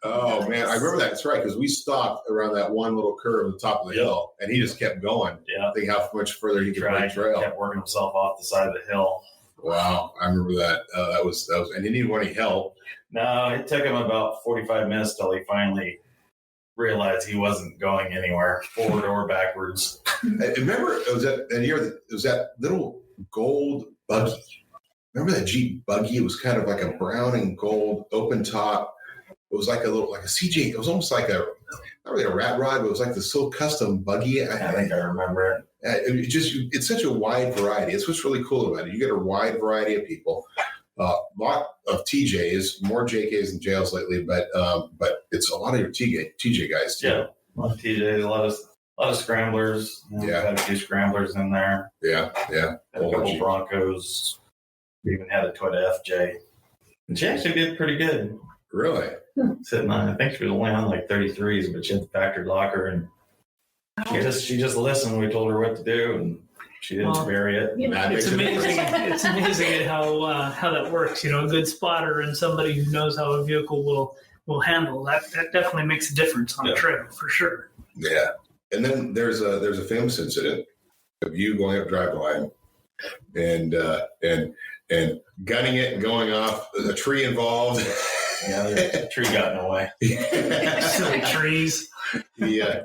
Oh man, I remember that. That's right, because we stopped around that one little curve at the top of the hill, and he just kept going. Yeah. I think how much further he could break trail. Kept working himself off the side of the hill. Wow, I remember that. That was, and he didn't want any help. No, it took him about 45 minutes till he finally realized he wasn't going anywhere, forward or backwards. I remember it was that little gold buggy. Remember that Jeep buggy? It was kind of like a brown and gold open top. It was like a CJ. It was almost like not really a rat rod, but it was like this little custom buggy. I think I remember it. It's such a wide variety. It's what's really cool about it. You get a wide variety of people. Lot of TJs, more JKs than JLs lately, but it's a lot of your TJ guys too. Yeah, a lot of TJs, a lot of scramblers. Had a few scramblers in there. Yeah. Had a couple Broncos. We even had a Toyota FJ, and she actually did pretty good. Really? Sitting on, I think she was only on like 33s, but she had the factory locker, and she just listened. We told her what to do, and she didn't bury it. It's amazing. It's amazing how that works. A good spotter and somebody who knows how a vehicle will handle that definitely makes a difference on a trail for sure. Yeah. And then there's a famous incident of you going up drive line and gunning it and going off, a tree involved. Yeah, the tree got in the way. Silly trees. Yeah.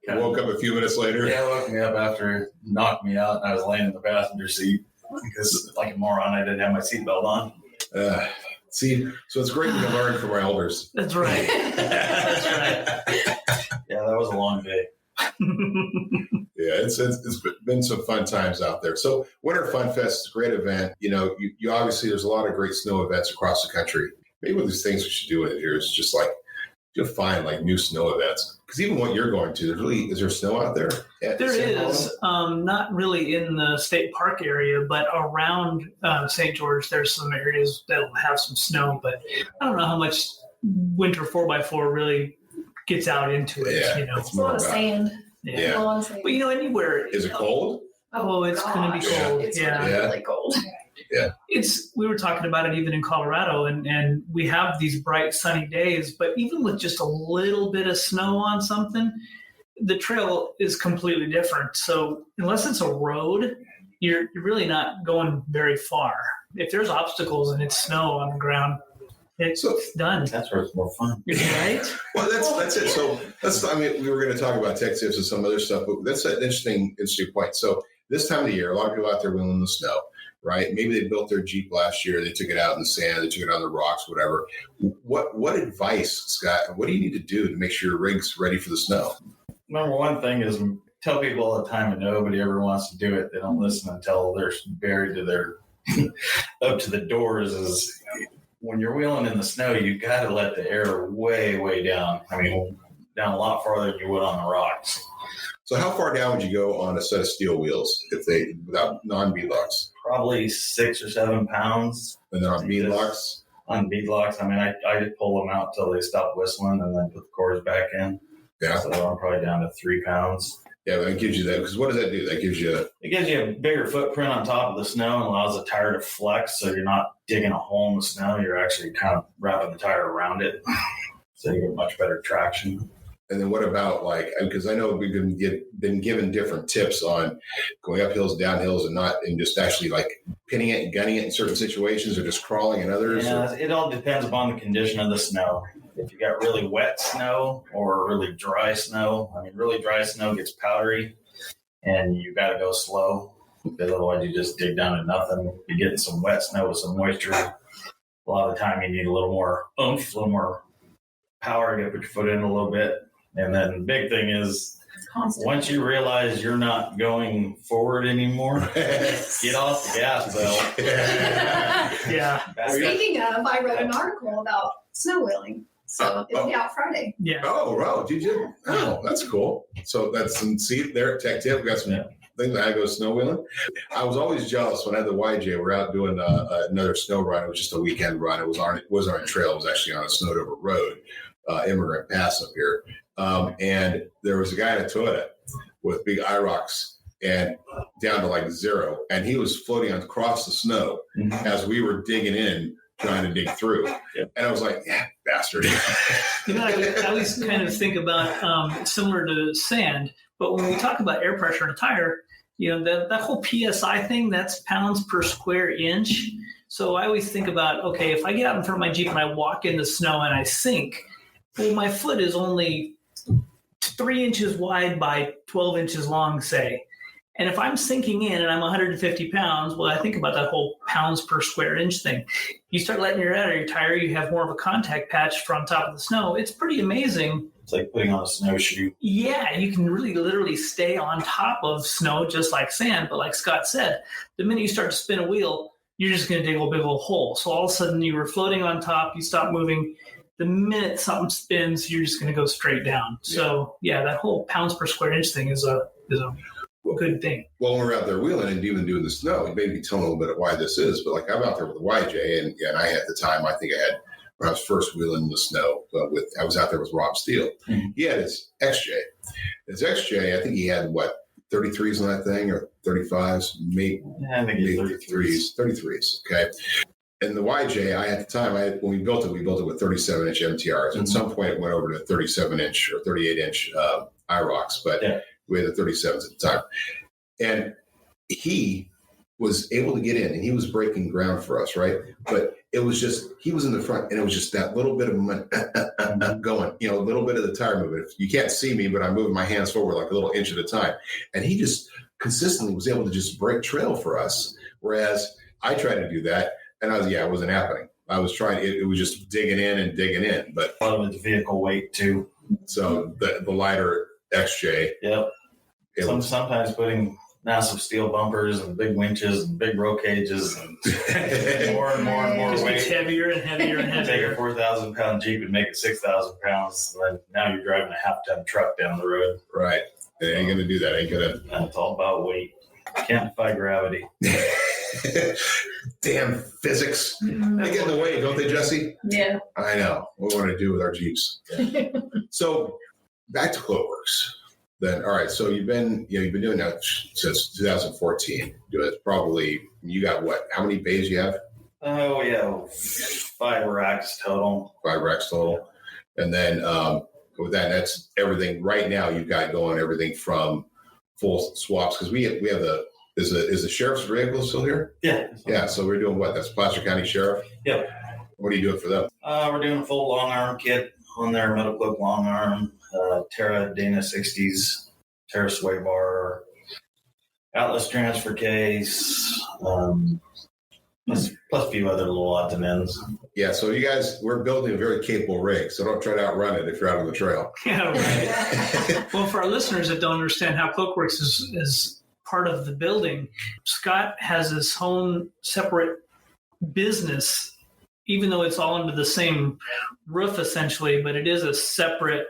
Woke up a few minutes later. Yeah, woke me up after it knocked me out, and I was laying in the passenger seat because, like a moron, I didn't have my seatbelt on. See, so it's great we can learn from our elders. That's right. That's right. Yeah, that was a long day. Yeah, it's been some fun times out there. So Winter Fun Fest is a great event. You obviously there's a lot of great snow events across the country. Maybe one of these things we should do in here is just like you'll find like new snow events. Because even what you're going to, is there snow out there? There is, not really in the state park area, but around St. George, there's some areas that will have some snow. But I don't know how much winter 4x4 really gets out into it. Yeah, It's a lot of sand. Yeah. A lot of sand. But anywhere. Is it cold? Oh, it's going to be cold. It's yeah. really cold. Yeah. We were talking about it even in Colorado, and we have these bright sunny days, but even with just a little bit of snow on something, the trail is completely different. So unless it's a road, you're really not going very far. If there's obstacles and it's snow on the ground, it's done. That's where it's more fun. Right? Well, that's it. So we were going to talk about tech tips and some other stuff, but that's an interesting point. So this time of the year, a lot of people out there wheeling in the snow. Right? Maybe they built their Jeep last year. They took it out in the sand. They took it on the rocks, whatever. What advice, Scott, what do you need to do to make sure your rig's ready for the snow? Number one thing is tell people all the time, and nobody ever wants to do it. They don't listen until they're buried to their up to the doors. Is when you're wheeling in the snow, you got to let the air way, way down. I mean, down a lot farther than you would on the rocks. So how far down would you go on a set of steel wheels without non-beadlocks? Probably 6 or 7 pounds. And then on beadlocks? On beadlocks, I mean, I just pull them out till they stop whistling and then put the cords back in. Yeah. So I'm probably down to 3 pounds. Yeah, but it gives you that, because what does that do? That gives you It gives you a bigger footprint on top of the snow and allows the tire to flex, so you're not digging a hole in the snow. You're actually kind of wrapping the tire around it, so you get much better traction. And then what about because I know we've been given different tips on going up hills, down hills, and just actually like pinning it and gunning it in certain situations, or just crawling in others. Yeah, it all depends upon the condition of the snow. If you got really wet snow or really dry snow, really dry snow gets powdery, and you got to go slow because otherwise you just dig down to nothing. You're getting some wet snow with some moisture. A lot of the time you need a little more oomph, a little more power to put your foot in a little bit. And then the big thing is, once you realize you're not going forward anymore, get off the gas pedal. Yeah. Speaking of, I read an article about snow wheeling. So it'll be out Friday. Yeah. Oh, did you? Oh, that's cool. So that's see there at Tech Tip. We got some things that I go snow wheeling. I was always jealous when I had the YJ. We're out doing another snow run. It was just a weekend run. It was on a trail. It was actually on a snowed over road, Immigrant Pass up here. And there was a guy in a Toyota with big IROCs and down to like 0. And he was floating across the snow as we were digging in, trying to dig through. Yep. And I was like, yeah, bastard. I always kind of think about similar to sand, but when we talk about air pressure in a tire, that whole PSI thing, that's pounds per square inch. So I always think about, okay, if I get out in front of my Jeep and I walk in the snow and I sink, well, my foot is only 3 inches wide by 12 inches long, say. And if I'm sinking in and I'm 150 pounds, well, I think about that whole pounds per square inch thing. You start letting your out of your tire, you have more of a contact patch from top of the snow. It's pretty amazing. It's like putting on a snowshoe. Yeah, you can really literally stay on top of snow just like sand. But like Scott said, the minute you start to spin a wheel, you're just going to dig a big old hole. So all of a sudden you were floating on top, you stop moving. The minute something spins, you're just going to go straight down. So yeah, that whole pounds per square inch thing is a good thing. Well, when we're out there wheeling and even doing the snow, you may be telling a little bit of why this is, but like I'm out there with the YJ, and I at the time, I think I had, when I was first wheeling in the snow, I was out there with Rob Steele. Mm-hmm. He had his XJ. His XJ, I think he had 33s on that thing, or 35s, maybe 33s. Okay. And the YJ, at the time, when we built it with 37-inch MTRs. Mm-hmm. At some point, it went over to 37-inch or 38-inch IROCs, but we had the 37s at the time. And he was able to get in, and he was breaking ground for us, right? But it was just, he was in the front, and it was just that little bit of going, a little bit of the tire movement. You can't see me, but I'm moving my hands forward like a little inch at a time. And he just consistently was able to just break trail for us, whereas I tried to do that, and it wasn't happening. I was trying, it was just digging in, but a lot of it's vehicle weight too. So the lighter XJ. Yep. Sometimes putting massive steel bumpers and big winches and big roll cages and more and more and more just weight. Gets heavier and heavier and heavier. Take a 4,000-pound Jeep and make it 6,000 pounds. And then now you're driving a half-ton truck down the road. Right. It ain't going to do that. It's all about weight. Can't defy gravity. Damn physics. They get in the way, don't they, Jesse? Yeah. I know. What we want to do with our Jeeps. So back to Cloakworks. Then, all right. So you've been doing that since 2014. Probably, you got what? How many bays you have? Oh yeah, 5 racks total. 5 racks total. And then with that, that's everything. Right now, you've got going everything from full swaps, because we have is the sheriff's vehicle still here? Yeah. Yeah. So we're doing what? That's Placer County Sheriff. Yep. What are you doing for them? We're doing a full long arm kit on their Metalcloak long arm, Terra Dana 60s, Terra sway bar, Atlas transfer case, plus a few other little odds and ends. Yeah, so you guys, we're building a very capable rig, so don't try to outrun it if you're out on the trail. Yeah, right. Well, for our listeners that don't understand how Cloakworks is part of the building, Scott has his own separate business, even though it's all under the same roof essentially, but it is a separate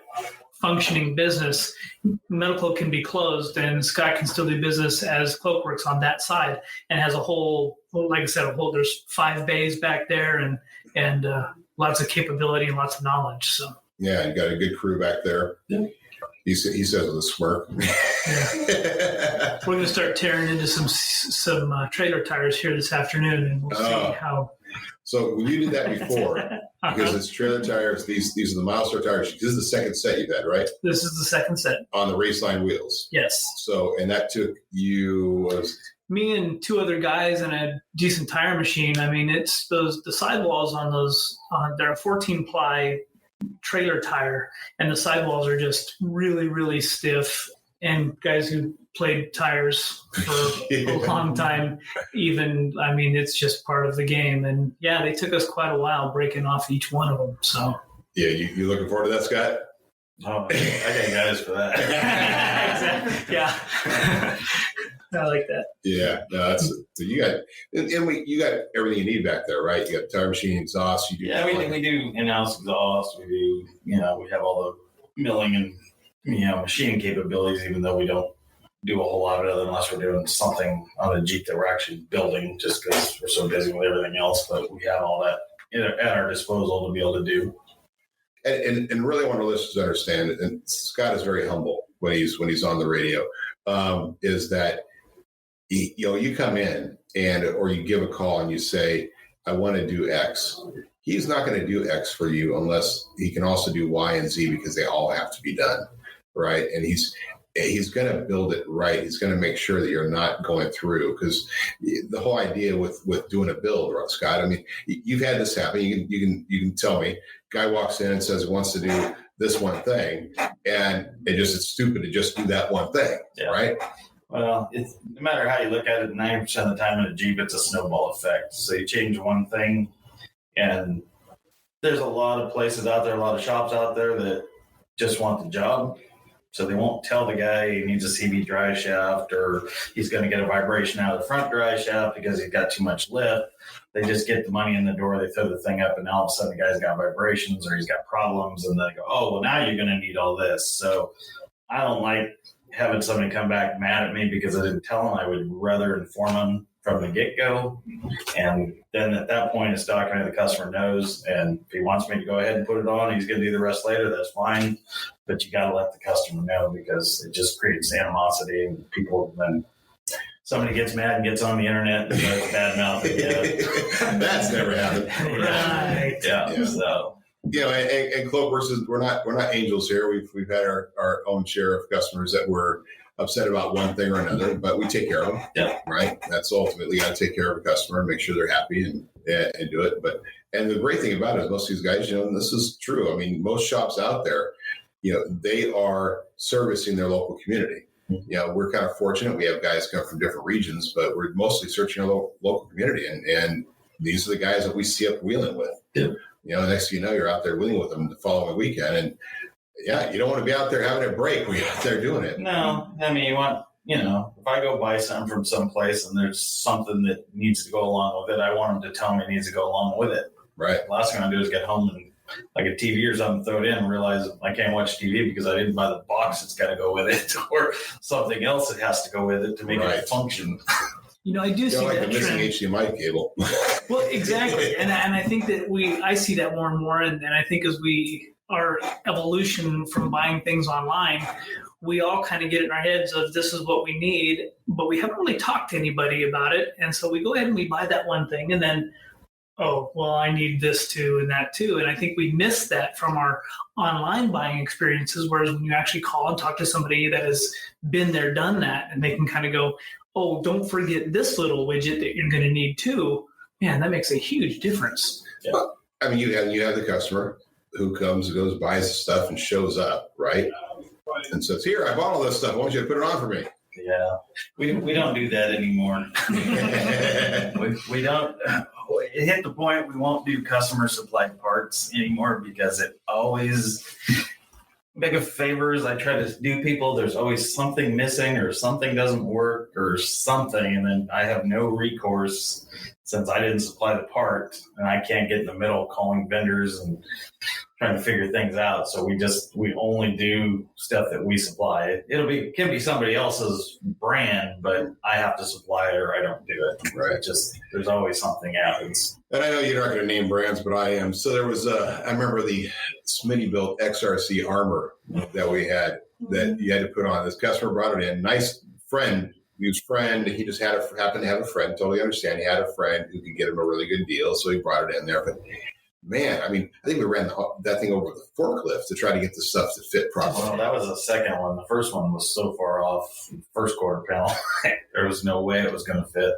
functioning business. Metalcloak can be closed, and Scott can still do business as Cloakworks on that side, and has a whole, like I said, there's 5 bays back there, and lots of capability and lots of knowledge. So yeah, you got a good crew back there. Yeah. He says with a smirk. Yeah. We're going to start tearing into some trailer tires here this afternoon, and we'll see how. So when you did that before, because it's trailer tires, these are the milestone tires. This is the second set you've had, right? This is the second set on the raceline wheels. Yes. So, and that took you me and 2 other guys and a decent tire machine. I mean, it's the sidewalls on those. They're a 14-ply trailer tire, and the sidewalls are just really, really stiff. And guys who played tires for a long time, it's just part of the game. And yeah, they took us quite a while breaking off each one of them. So yeah, you looking forward to that, Scott? Oh, I got guys for that. Exactly. Yeah. I like that. Yeah, no, that's so you got, you got everything you need back there, right? You got tire machine, exhaust. You do everything we do in-house exhaust. We do, we have all the milling and machining capabilities, even though we don't do a whole lot of it unless we're doing something on a Jeep that we're actually building, just because we're so busy with everything else. But we have all that at our disposal to be able to do. and really want our listeners to understand, and Scott is very humble when he's on the radio, is that you come in or you give a call and you say, I want to do X. He's not going to do X for you unless he can also do Y and Z, because they all have to be done, right? And he's going to build it right. He's going to make sure that you're not going through, because the whole idea with doing a build, right, Scott? I mean, you've had this happen. You can tell me. Guy walks in and says he wants to do this one thing, and it's stupid to just do that one thing, right? Well, no matter how you look at it, 90% of the time in a Jeep, it's a snowball effect. So you change one thing, and there's a lot of places out there, a lot of shops out there that just want the job. So they won't tell the guy he needs a CV dry shaft, or he's going to get a vibration out of the front dry shaft because he's got too much lift. They just get the money in the door, they throw the thing up, and now all of a sudden the guy's got vibrations or he's got problems, and they go, oh, well, now you're going to need all this. So I don't like having somebody come back mad at me because I didn't tell them. I would rather inform them from the get-go. And then at that point, it's documented, the customer knows. And if he wants me to go ahead and put it on, he's going to do the rest later, that's fine. But you got to let the customer know, because it just creates animosity, and people, then somebody gets mad and gets on the internet and starts bad mouthing. That's never happened. Right. Yeah. So. And Cloakworks is, we're not angels here. We've had our own share of customers that were upset about one thing or another, but we take care of them. Yeah. Right. That's ultimately, got to take care of a customer and make sure they're happy and do it. And the great thing about it is most of these guys, and this is true. I mean, most shops out there, they are servicing their local community. We're kind of fortunate. We have guys come from different regions, but we're mostly searching our local community. And these are the guys that we see up wheeling with. Yeah. Next thing you know, you're out there wheeling with them the following weekend. And you don't want to be out there having a break when you're out there doing it. No, I mean, you want, if I go buy something from someplace and there's something that needs to go along with it, I want them to tell me it needs to go along with it. Right. The last thing I do is get home and like a TV or something, throw it in and realize I can't watch TV because I didn't buy the box that's got to go with it, or something else that has to go with it to make it function. I do see like that a missing trend. HDMI cable. Well, exactly, and I think that I see that more and more, and I think as our evolution from buying things online, we all kind of get in our heads of this is what we need, but we haven't really talked to anybody about it, and so we go ahead and we buy that one thing, and then, oh, well, I need this too and that too, and I think we miss that from our online buying experiences, whereas when you actually call and talk to somebody that has been there, done that, and they can kind of go, oh, don't forget this little widget that you're going to need too. Man, that makes a huge difference. Yeah. Well, I mean, you have the customer who comes, goes, buys the stuff, and shows up, right? And says, "Here, I bought all this stuff. I want you to put it on for me." Yeah, we don't do that anymore. we don't. It hit the point we won't do customer supplied parts anymore because it always. Big of favors I try to do people, there's always something missing or something doesn't work or something, and then I have no recourse since I didn't supply the part, and I can't get in the middle calling vendors and trying to figure things out. So we only do stuff that we supply. It can be somebody else's brand, but I have to supply it or I don't do it. Right. There's always something happens. And I know you're not going to name brands, but I am. So there was I remember the Smitty built XRC armor that we had that you had to put on. This customer brought it in. Nice friend. His friend, he just happened to have a friend. Totally understand. He had a friend who could get him a really good deal, so he brought it in there. But man, I mean, I think we ran that thing over the forklift to try to get the stuff to fit properly. Well, that was the second one. The first one was so far off first quarter panel. There was no way it was going to fit.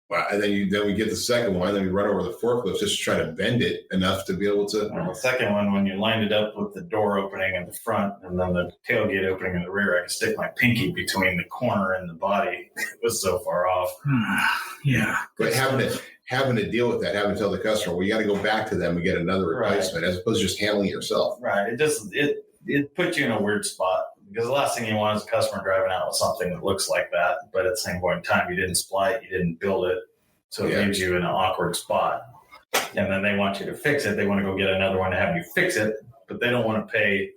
Wow. And then we get the second one, then we run over the forklift just to try to bend it enough to be able to. And the second one, when you lined it up with the door opening in the front and then the tailgate opening in the rear, I could stick my pinky between the corner and the body. It was so far off. Yeah. But having to deal with that, having to tell the customer, well, you got to go back to them and get another replacement, as opposed to just handling it yourself. Right. It puts you in a weird spot. Because the last thing you want is a customer driving out with something that looks like that, but at the same point in time, you didn't supply it, you didn't build it, so it leaves you in an awkward spot. And then they want you to fix it. They want to go get another one to have you fix it, but they don't want to pay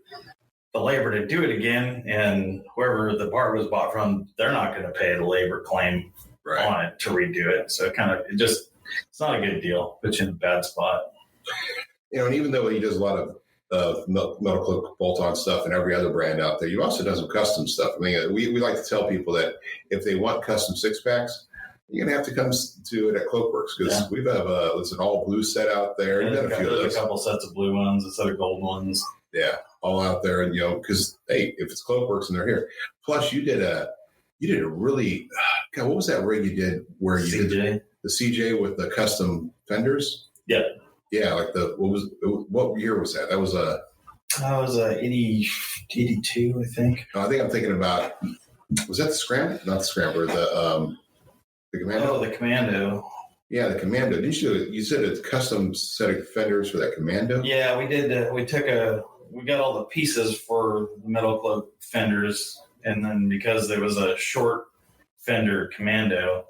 the labor to do it again. And whoever the part was bought from, they're not going to pay the labor claim on it to redo it. So it's not a good deal. Puts you in a bad spot. And even though he does a lot of of Metalcloak bolt-on stuff and every other brand out there. You've also done some custom stuff. I mean, we like to tell people that if they want custom 6-packs, you're going to have to come to it at Cloakworks because we have it's an all blue set out there. You've got a few of those. A couple sets of blue ones, a set of gold ones. Yeah, all out there. And, because, hey, if it's Cloakworks and they're here. Plus, you did a really, God, what was that rig you did where you did the CJ with the custom fenders? Yeah. Yeah, like what year was that? That was a 82, I think. I think I'm thinking about, was that the Scrambler? Not the Scrambler, the Commando? Oh, the Commando. Yeah, the Commando. Didn't you said a custom set of fenders for that Commando? Yeah, we did. We got all the pieces for the Metalcloak fenders, and then because there was a short fender Commando,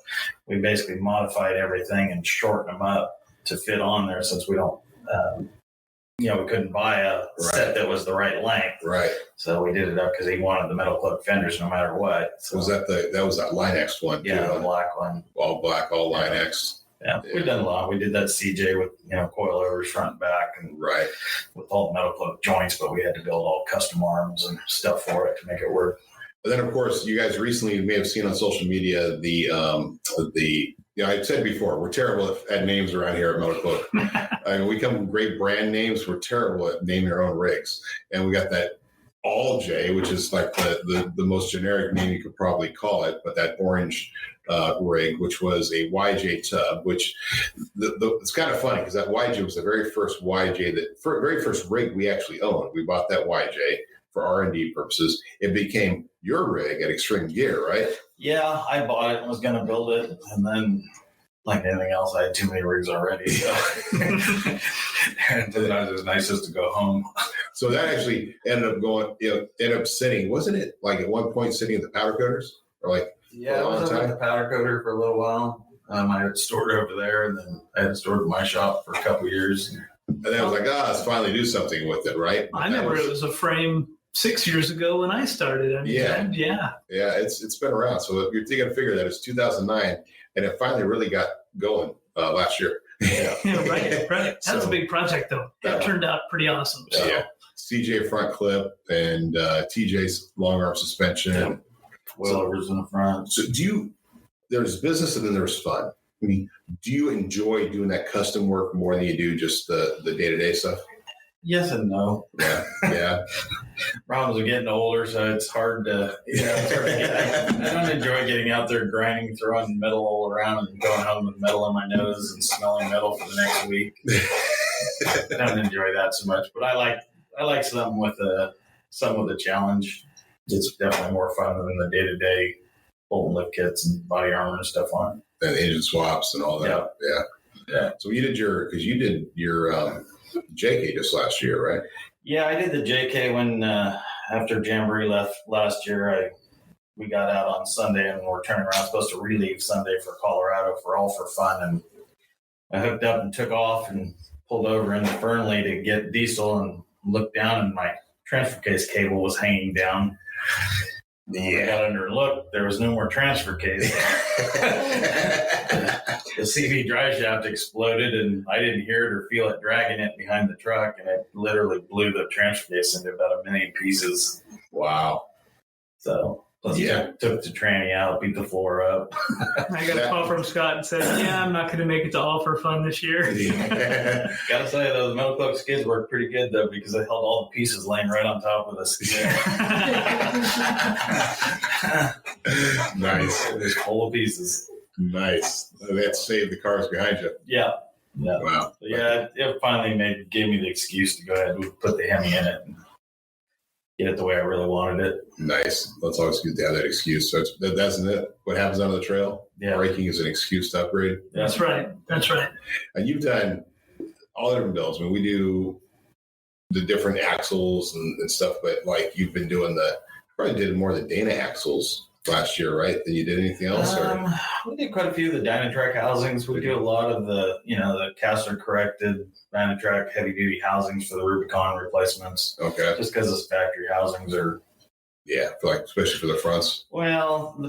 we basically modified everything and shortened them up to fit on there since we don't, we couldn't buy a set that was the right length. Right. So we did it up because he wanted the Metalcloak fenders no matter what. So, was that that Line X one? Yeah, too, the black one. All black, all Line X. Yeah, we've done a lot. We did that CJ with, coilovers front and back and with all the Metalcloak joints, but we had to build all custom arms and stuff for it to make it work. And then, of course, you guys recently may have seen on social media I said before, we're terrible at names around here at Metalcloak. I mean, we come from great brand names. We're terrible at naming our own rigs. And we got that All J, which is like the most generic name you could probably call it, but that orange rig, which was a YJ tub, which it's kind of funny because that YJ was the very first YJ, very first rig we actually owned. We bought that YJ for R&D purposes. It became your rig at Extreme Gear, right? Yeah, I bought it and was going to build it. And then, like anything else, I had too many rigs already. So. And then it was nicest to go home. So that actually ended up sitting, wasn't it like at one point sitting at the powder coaters? Or like yeah, I was at the powder coater for a little while. I had stored it over there, and then I had it stored in my shop for a couple of years. And then I was like, let's finally do something with it, right? I remember it was a frame 6 years ago when I started. I mean, yeah, it's been around. So you're thinking to figure that it's 2009, and it finally really got going last year. Yeah, right. That was a big project, though. That turned out pretty awesome. So. Yeah, CJ front clip and TJ's long arm suspension, coilovers in the front. So there's business and then there's fun. I mean, do you enjoy doing that custom work more than you do just the day-to-day stuff? Yes and no. Yeah. Problems are getting older, so it's hard to, I don't enjoy getting out there grinding, throwing metal all around and going home with metal on my nose and smelling metal for the next week. I don't enjoy that so much, but I like something with a challenge. It's definitely more fun than the day-to-day bolt and lift kits and body armor and stuff on it. And engine swaps and all that. Yeah. So you did your JK just last year, right? Yeah, I did the JK when after Jamboree left last year. We got out on Sunday and we're turning around, supposed to relieve Sunday for Colorado for fun. And I hooked up and took off and pulled over into Fernley to get diesel and looked down and my transfer case cable was hanging down. I got under and looked. There was no more transfer case. The CV drive shaft exploded, and I didn't hear it or feel it dragging it behind the truck, and it literally blew the transfer case into about 1 million pieces. Wow. So took the tranny out, beat the floor up. I got a call from Scott and said, I'm not going to make it to All for Fun this year. Gotta say, those Metalcloak skids worked pretty good, though, because they held all the pieces laying right on top of the skid. Nice. It was full of pieces. Nice. They had to save the cars behind you. Yeah. Wow. So, it finally gave me the excuse to go ahead and put the Hemi in it and get it the way I really wanted it. Nice. That's always good to have that excuse. So that's it. What happens on the trail? Yeah. Braking is an excuse to upgrade. Yeah. That's right. And you've done all the different builds. I mean, we do the different axles and stuff, but like you've been doing probably did more of the Dana axles last year, right? Than you did anything else? We did quite a few of the Dynatrack housings. We do a lot of the caster corrected Dynatrack heavy duty housings for the Rubicon replacements. Okay. Just because the factory housings are. Yeah, especially for the fronts. Well, the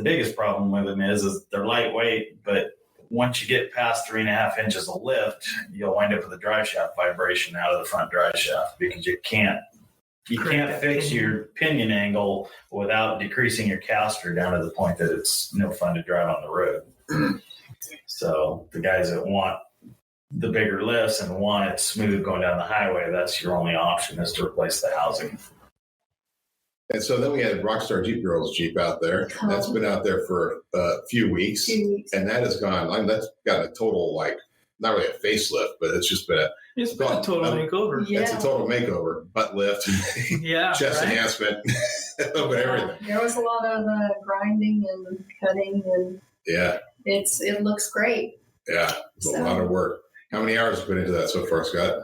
biggest problem with them is they're lightweight, but once you get past 3.5 inches of lift, you'll wind up with a drive shaft vibration out of the front drive shaft because you can't fix your pinion angle without decreasing your caster down to the point that it's no fun to drive on the road. So the guys that want the bigger lifts and want it smooth going down the highway, that's your only option, is to replace the housing. And so then we had Rockstar Jeep Girls Jeep out there. That's been out there for a few weeks. And that has gone, that's got a total, like, not really a facelift, but it's just been a total makeover. Yeah. It's a total makeover. Butt lift, chest enhancement, a little bit of everything. There was a lot of grinding and cutting, and it looks great. Yeah, it's a lot of work. How many hours have you put into that so far, Scott?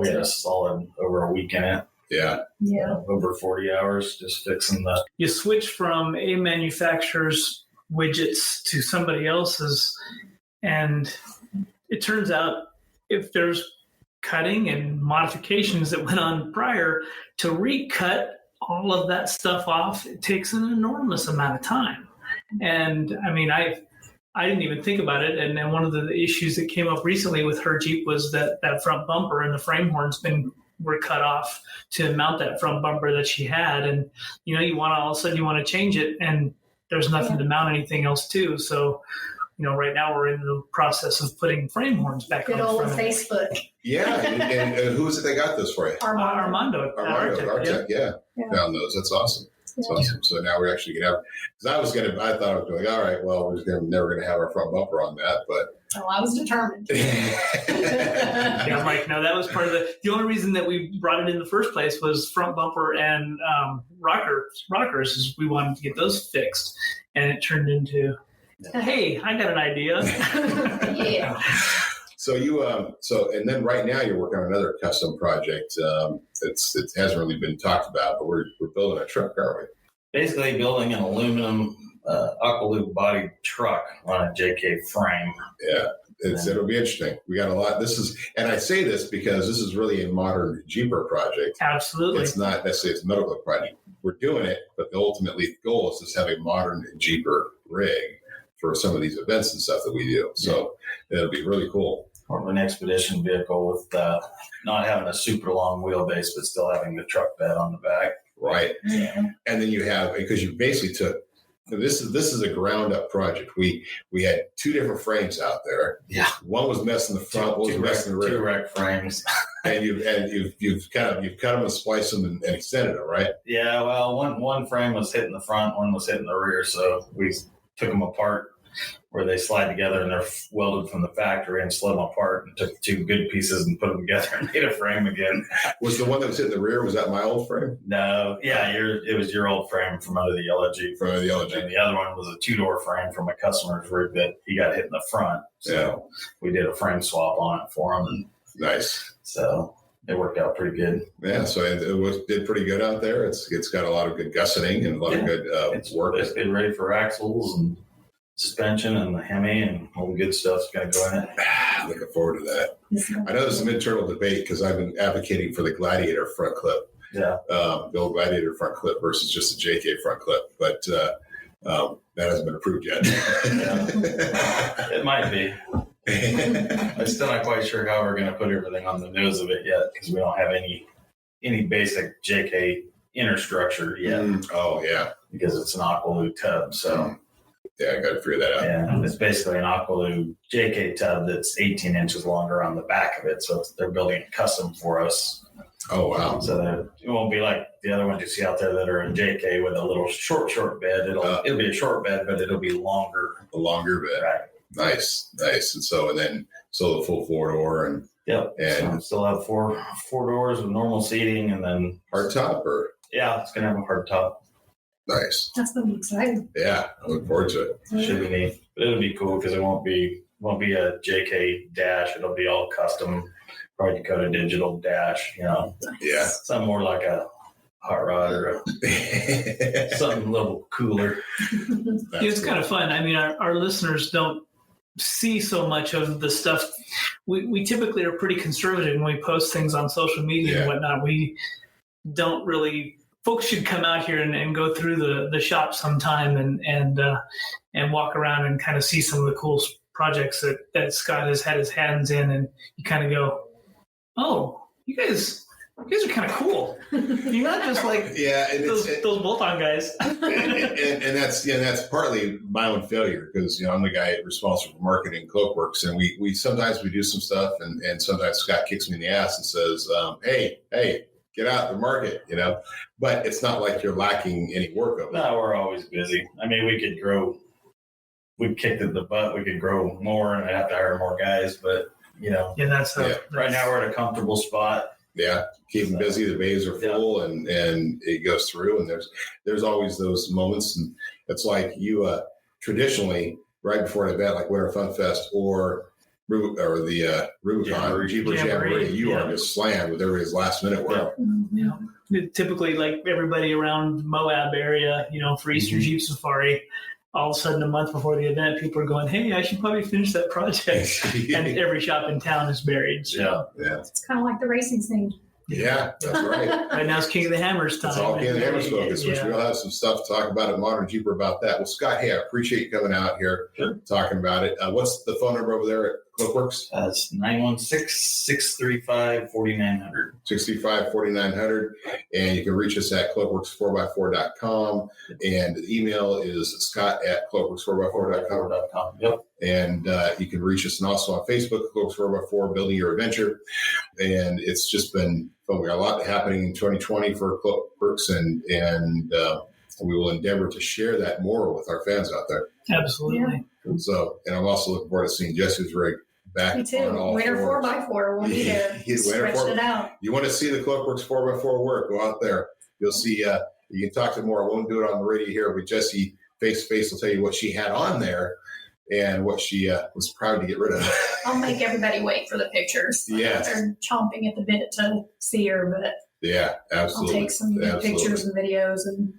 We had a solid over a week in it. Yeah. Over 40 hours just fixing the. You switch from a manufacturer's widgets to somebody else's, and it turns out if there's cutting and modifications that went on prior, to recut all of that stuff off, it takes an enormous amount of time. And I mean, I didn't even think about it. And then one of the issues that came up recently with her Jeep was that front bumper and the frame horns were cut off to mount that front bumper that she had. And, all of a sudden you want to change it, and there's nothing to mount anything else to. So, right now we're in the process of putting frame horns back on. Good old Facebook. Yeah. And who is it that got those for you? Armando. Artec, found those. That's awesome. That's awesome. So now we're actually going to have, because I thought I was going, all right, well, we're never going to have our front bumper on that, but. Oh, I was determined. Yeah, I'm like, no, that was part of the only reason that we brought it in the first place was front bumper and rockers, is we wanted to get those fixed. And it turned into, hey, I got an idea. Yeah. So and then right now you're working on another custom project. It hasn't really been talked about, but we're building a truck, aren't we? Basically building an aluminum Aqualoop body truck on a JK frame. Yeah, it'll be interesting. We got a lot. And I say this because this is really a modern Jeeper project. Absolutely. It's not necessarily a Metalcloak project. We're doing it, but the goal is to have a modern Jeeper rig for some of these events and stuff that we do. So it'll be really cool. Or an expedition vehicle with not having a super long wheelbase, but still having the truck bed on the back. Right. Yeah. And then you have, because you basically took, this is a ground up project. We had two different frames out there. Yeah. One was messing the front, one was messing the rear. Two wreck frames. and you've cut them and spliced them and extended them, right? Yeah. Well, one frame was hitting the front, one was hitting the rear. So we took them apart where they slide together and they're welded from the factory, and slid them apart and took two good pieces and put them together and made a frame again. Was the one that was hitting the rear, was that my old frame? No. Yeah. It was your old frame from under the yellow Jeep. From the yellow Jeep. And the other one was a 2-door frame from a customer's rig that he got hit in the front. So we did a frame swap on it for him. And nice. So it worked out pretty good. Yeah, so it did pretty good out there. It's got a lot of good gusseting and a lot of good work. It's been ready for axles and suspension and the Hemi and all the good stuff's going to go in it. Looking forward to that. I know there's some internal debate because I've been advocating for the Gladiator front clip. Yeah. The old Gladiator front clip versus just the JK front clip. But that hasn't been approved yet. It might be. I'm still not quite sure how we're going to put everything on the nose of it yet because we don't have any basic JK inner structure yet. Oh, yeah. Because it's an Aqualoop tub, so... Yeah, I got to figure that out. Yeah, it's basically an Aqualoop JK tub that's 18 inches longer on the back of it. So they're building it custom for us. Oh, wow. So that it won't be like the other ones you see out there that are in JK with a little short bed. It'll be a short bed, but it'll be longer. A longer bed. Right. Nice. And so the full 4-door and. Yep. And so still have four doors with normal seating, and then hard top, or. Yeah, it's gonna have a hard top. Nice. That's gonna be exciting. Yeah, I look forward to it. Should be neat, but it'll be cool because it won't be a JK dash. It'll be all custom, probably Dakota digital dash. Yeah, something more like a hot rod or something a little cooler. It's kind of fun. I mean, our listeners don't see so much of the stuff. We typically are pretty conservative when we post things on social media and whatnot. We don't really. Folks should come out here and go through the shop sometime and walk around and kind of see some of the cool projects that Scott has had his hands in, and you kind of go, oh, you guys are kind of cool. You're not just like those bolt-on guys. and that's partly my own failure, because I'm the guy responsible for marketing Cloakworks, and we sometimes do some stuff, and sometimes Scott kicks me in the ass and says, hey, get out the market, But it's not like you're lacking any work of it. No, we're always busy. I mean, we could grow. We kicked it the butt. We could grow more, and I'd have to hire more guys. But right now we're at a comfortable spot. Yeah, keep them busy. The bays are full, and it goes through. And there's always those moments, and it's like you traditionally right before an event like Winter Fun Fest or the Rubicon or Jeeper Jamboree, you are just slammed with everybody's last minute work. Typically, like everybody around Moab area, for Easter Jeep Safari, all of a sudden a month before the event, people are going, hey, I should probably finish that project. And every shop in town is buried. So. Yeah. It's kind of like the racing scene. Yeah, that's right. Right now it's King of the Hammers time. It's all King of the Hammers focus, which we'll have some stuff to talk about at Modern Jeeper about that. Well, Scott, hey, I appreciate you coming out here talking about it. What's the phone number over there at Cloakworks? It's 916-635-4900. 635-4900. And you can reach us at cloakworks4x4.com. And the email is scott@cloakworks4x4.com. Yep. And you can reach us and also on Facebook, Cloakworks 4x4, Building Your Adventure. And it's just been fun. We got a lot happening in 2020 for Cloakworks, and we will endeavor to share that more with our fans out there. Absolutely. Yeah. So, and I'm also looking forward to seeing Jesse's rig back. Me too. On all Winter fours. 4x4 will be there. Stretched it out. You want to see the Cloakworks 4x4 work? Go out there. You'll see. You can talk to more. I won't do it on the radio here, but Jessie face to face will tell you what she had on there and what she was proud to get rid of. I'll make everybody wait for the pictures. Yes. They're chomping at the bit to see her, but yeah, absolutely. I'll take some good pictures and videos, and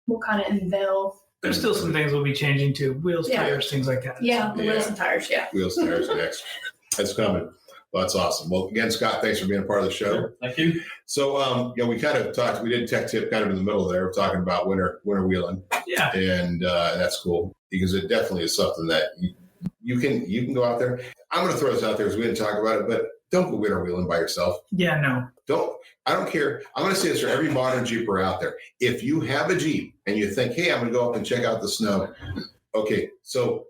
we'll kind of unveil. There's still some things we'll be changing too. Wheels, tires, things like that. Yeah, the wheels and tires, Wheels and tires next. That's coming. Well, that's awesome. Well, again, Scott, thanks for being a part of the show. Sure. Thank you. So, we kind of talked, we did a tech tip kind of in the middle there. We're talking about winter wheeling. Yeah. And that's cool, because it definitely is something that you can go out there. I'm going to throw this out there because we didn't talk about it, but don't go winter wheeling by yourself. Yeah, no. I don't care. I'm going to say this for every modern Jeeper out there. If you have a Jeep and you think, hey, I'm going to go up and check out the snow. Okay, so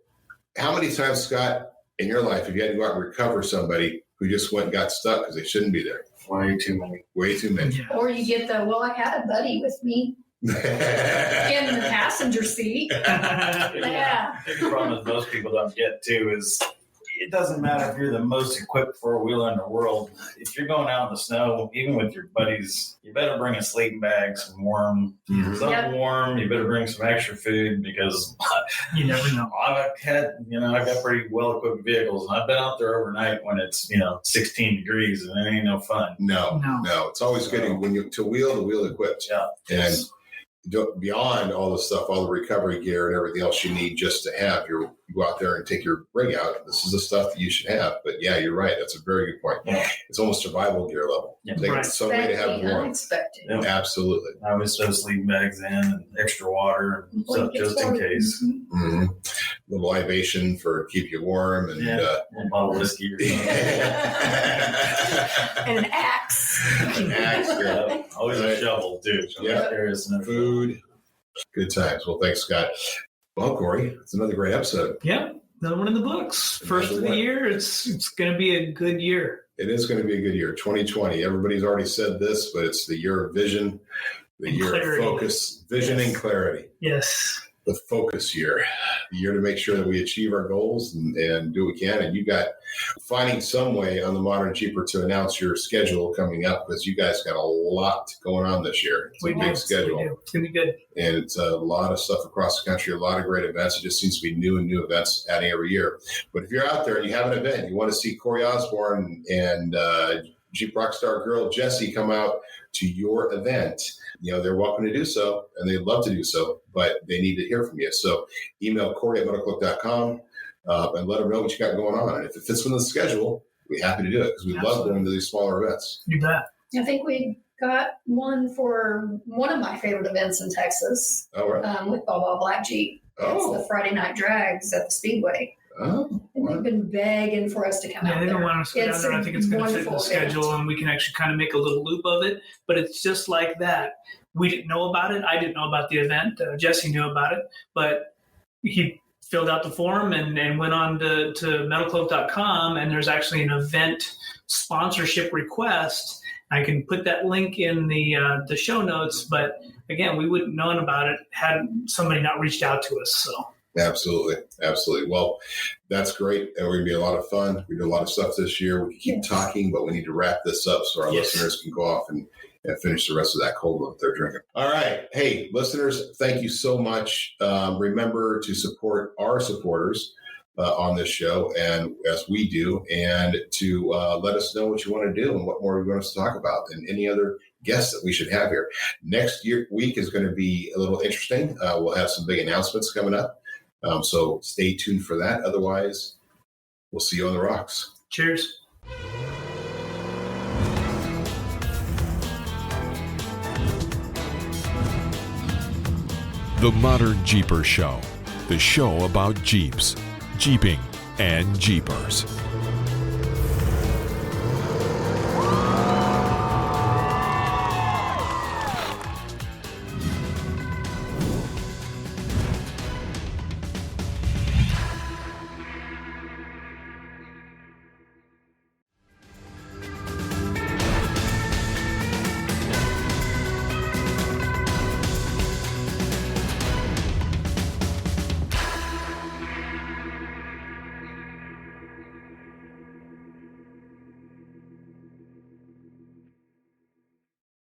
how many times, Scott, in your life have you had to go out and recover somebody who just went and got stuck because they shouldn't be there? Way too many. Way too many. Yeah. Or you get I had a buddy with me in the passenger seat. Yeah. The problem is most people don't get to is it doesn't matter if you're the most equipped four-wheeler in the world. If you're going out in the snow, even with your buddies, you better bring a sleeping bag, some warm, something warm. You better bring some extra food, because you never know. I've got pretty well-equipped vehicles, and I've been out there overnight when it's 16 degrees, and it ain't no fun. No. It's always good when you to wheel equipped. Yeah. And beyond all the stuff, all the recovery gear and everything else you need just to have you go out there and take your rig out. This is the stuff that you should have. But yeah, you're right. That's a very good point. Yeah. It's almost survival gear level. Yeah. It's some way to have warm. Unexpected. Yeah. Absolutely. I always throw sleeping bags in and extra water and stuff just in case. Mm-hmm. A little libation for keep you warm, and a bottle of whiskey or something. And an axe. Yeah. Always a shovel too. So there is no food. Good times. Well, thanks, Scott. Well, Corey, it's another great episode. Yeah, another one in the books. First of the year. It's going to be a good year. It is going to be a good year. 2020. Everybody's already said this, but it's the year of vision, the year of focus, vision and clarity. Yes. The focus year, the year to make sure that we achieve our goals and do what we can. And you got finding some way on the Modern Jeeper to announce your schedule coming up, because you guys got a lot going on this year. It's a big schedule. It's going to be good. And it's a lot of stuff across the country, a lot of great events. It just seems to be new events adding every year. But if you're out there and you have an event, you want to see Corey Osborne and Jeep Rockstar girl Jessy come out to your event, they're welcome to do so, and they'd love to do so, but they need to hear from you. So email Corey@Metalcloak.com and let them know what you got going on. And if it fits within the schedule, we're happy to do it, because we love going to these smaller events. You bet. I think we got one for one of my favorite events in Texas. Oh, right. With Ball Black Jeep. It's the Friday night drags at the Speedway. Oh, And they've been begging for us to come out They there. don't want us to go down there. I think it's going to fit in the schedule, and we can actually kind of make a little loop of it. But it's just like that. We didn't know about it. I didn't know about the event. Jesse knew about it, but he filled out the form and went on to Metalcloak.com, and there's actually an event sponsorship request. I can put that link in the show notes, but again, we wouldn't known about it had somebody not reached out to us. So Absolutely. Well, that's great. And we're going to be a lot of fun. We do a lot of stuff this year. We can keep talking, but we need to wrap this up so our listeners can go off and finish the rest of that cold one that they're drinking. All right. Hey, listeners, thank you so much. Remember to support our supporters on this show, and as we do, and to let us know what you want to do and what more we want us to talk about, and any other guests that we should have here. Next week is going to be a little interesting. We'll have some big announcements coming up. So stay tuned for that. Otherwise, we'll see you on the rocks. cheers. The Modern Jeeper Show, the show about Jeeps, Jeeping, and Jeepers.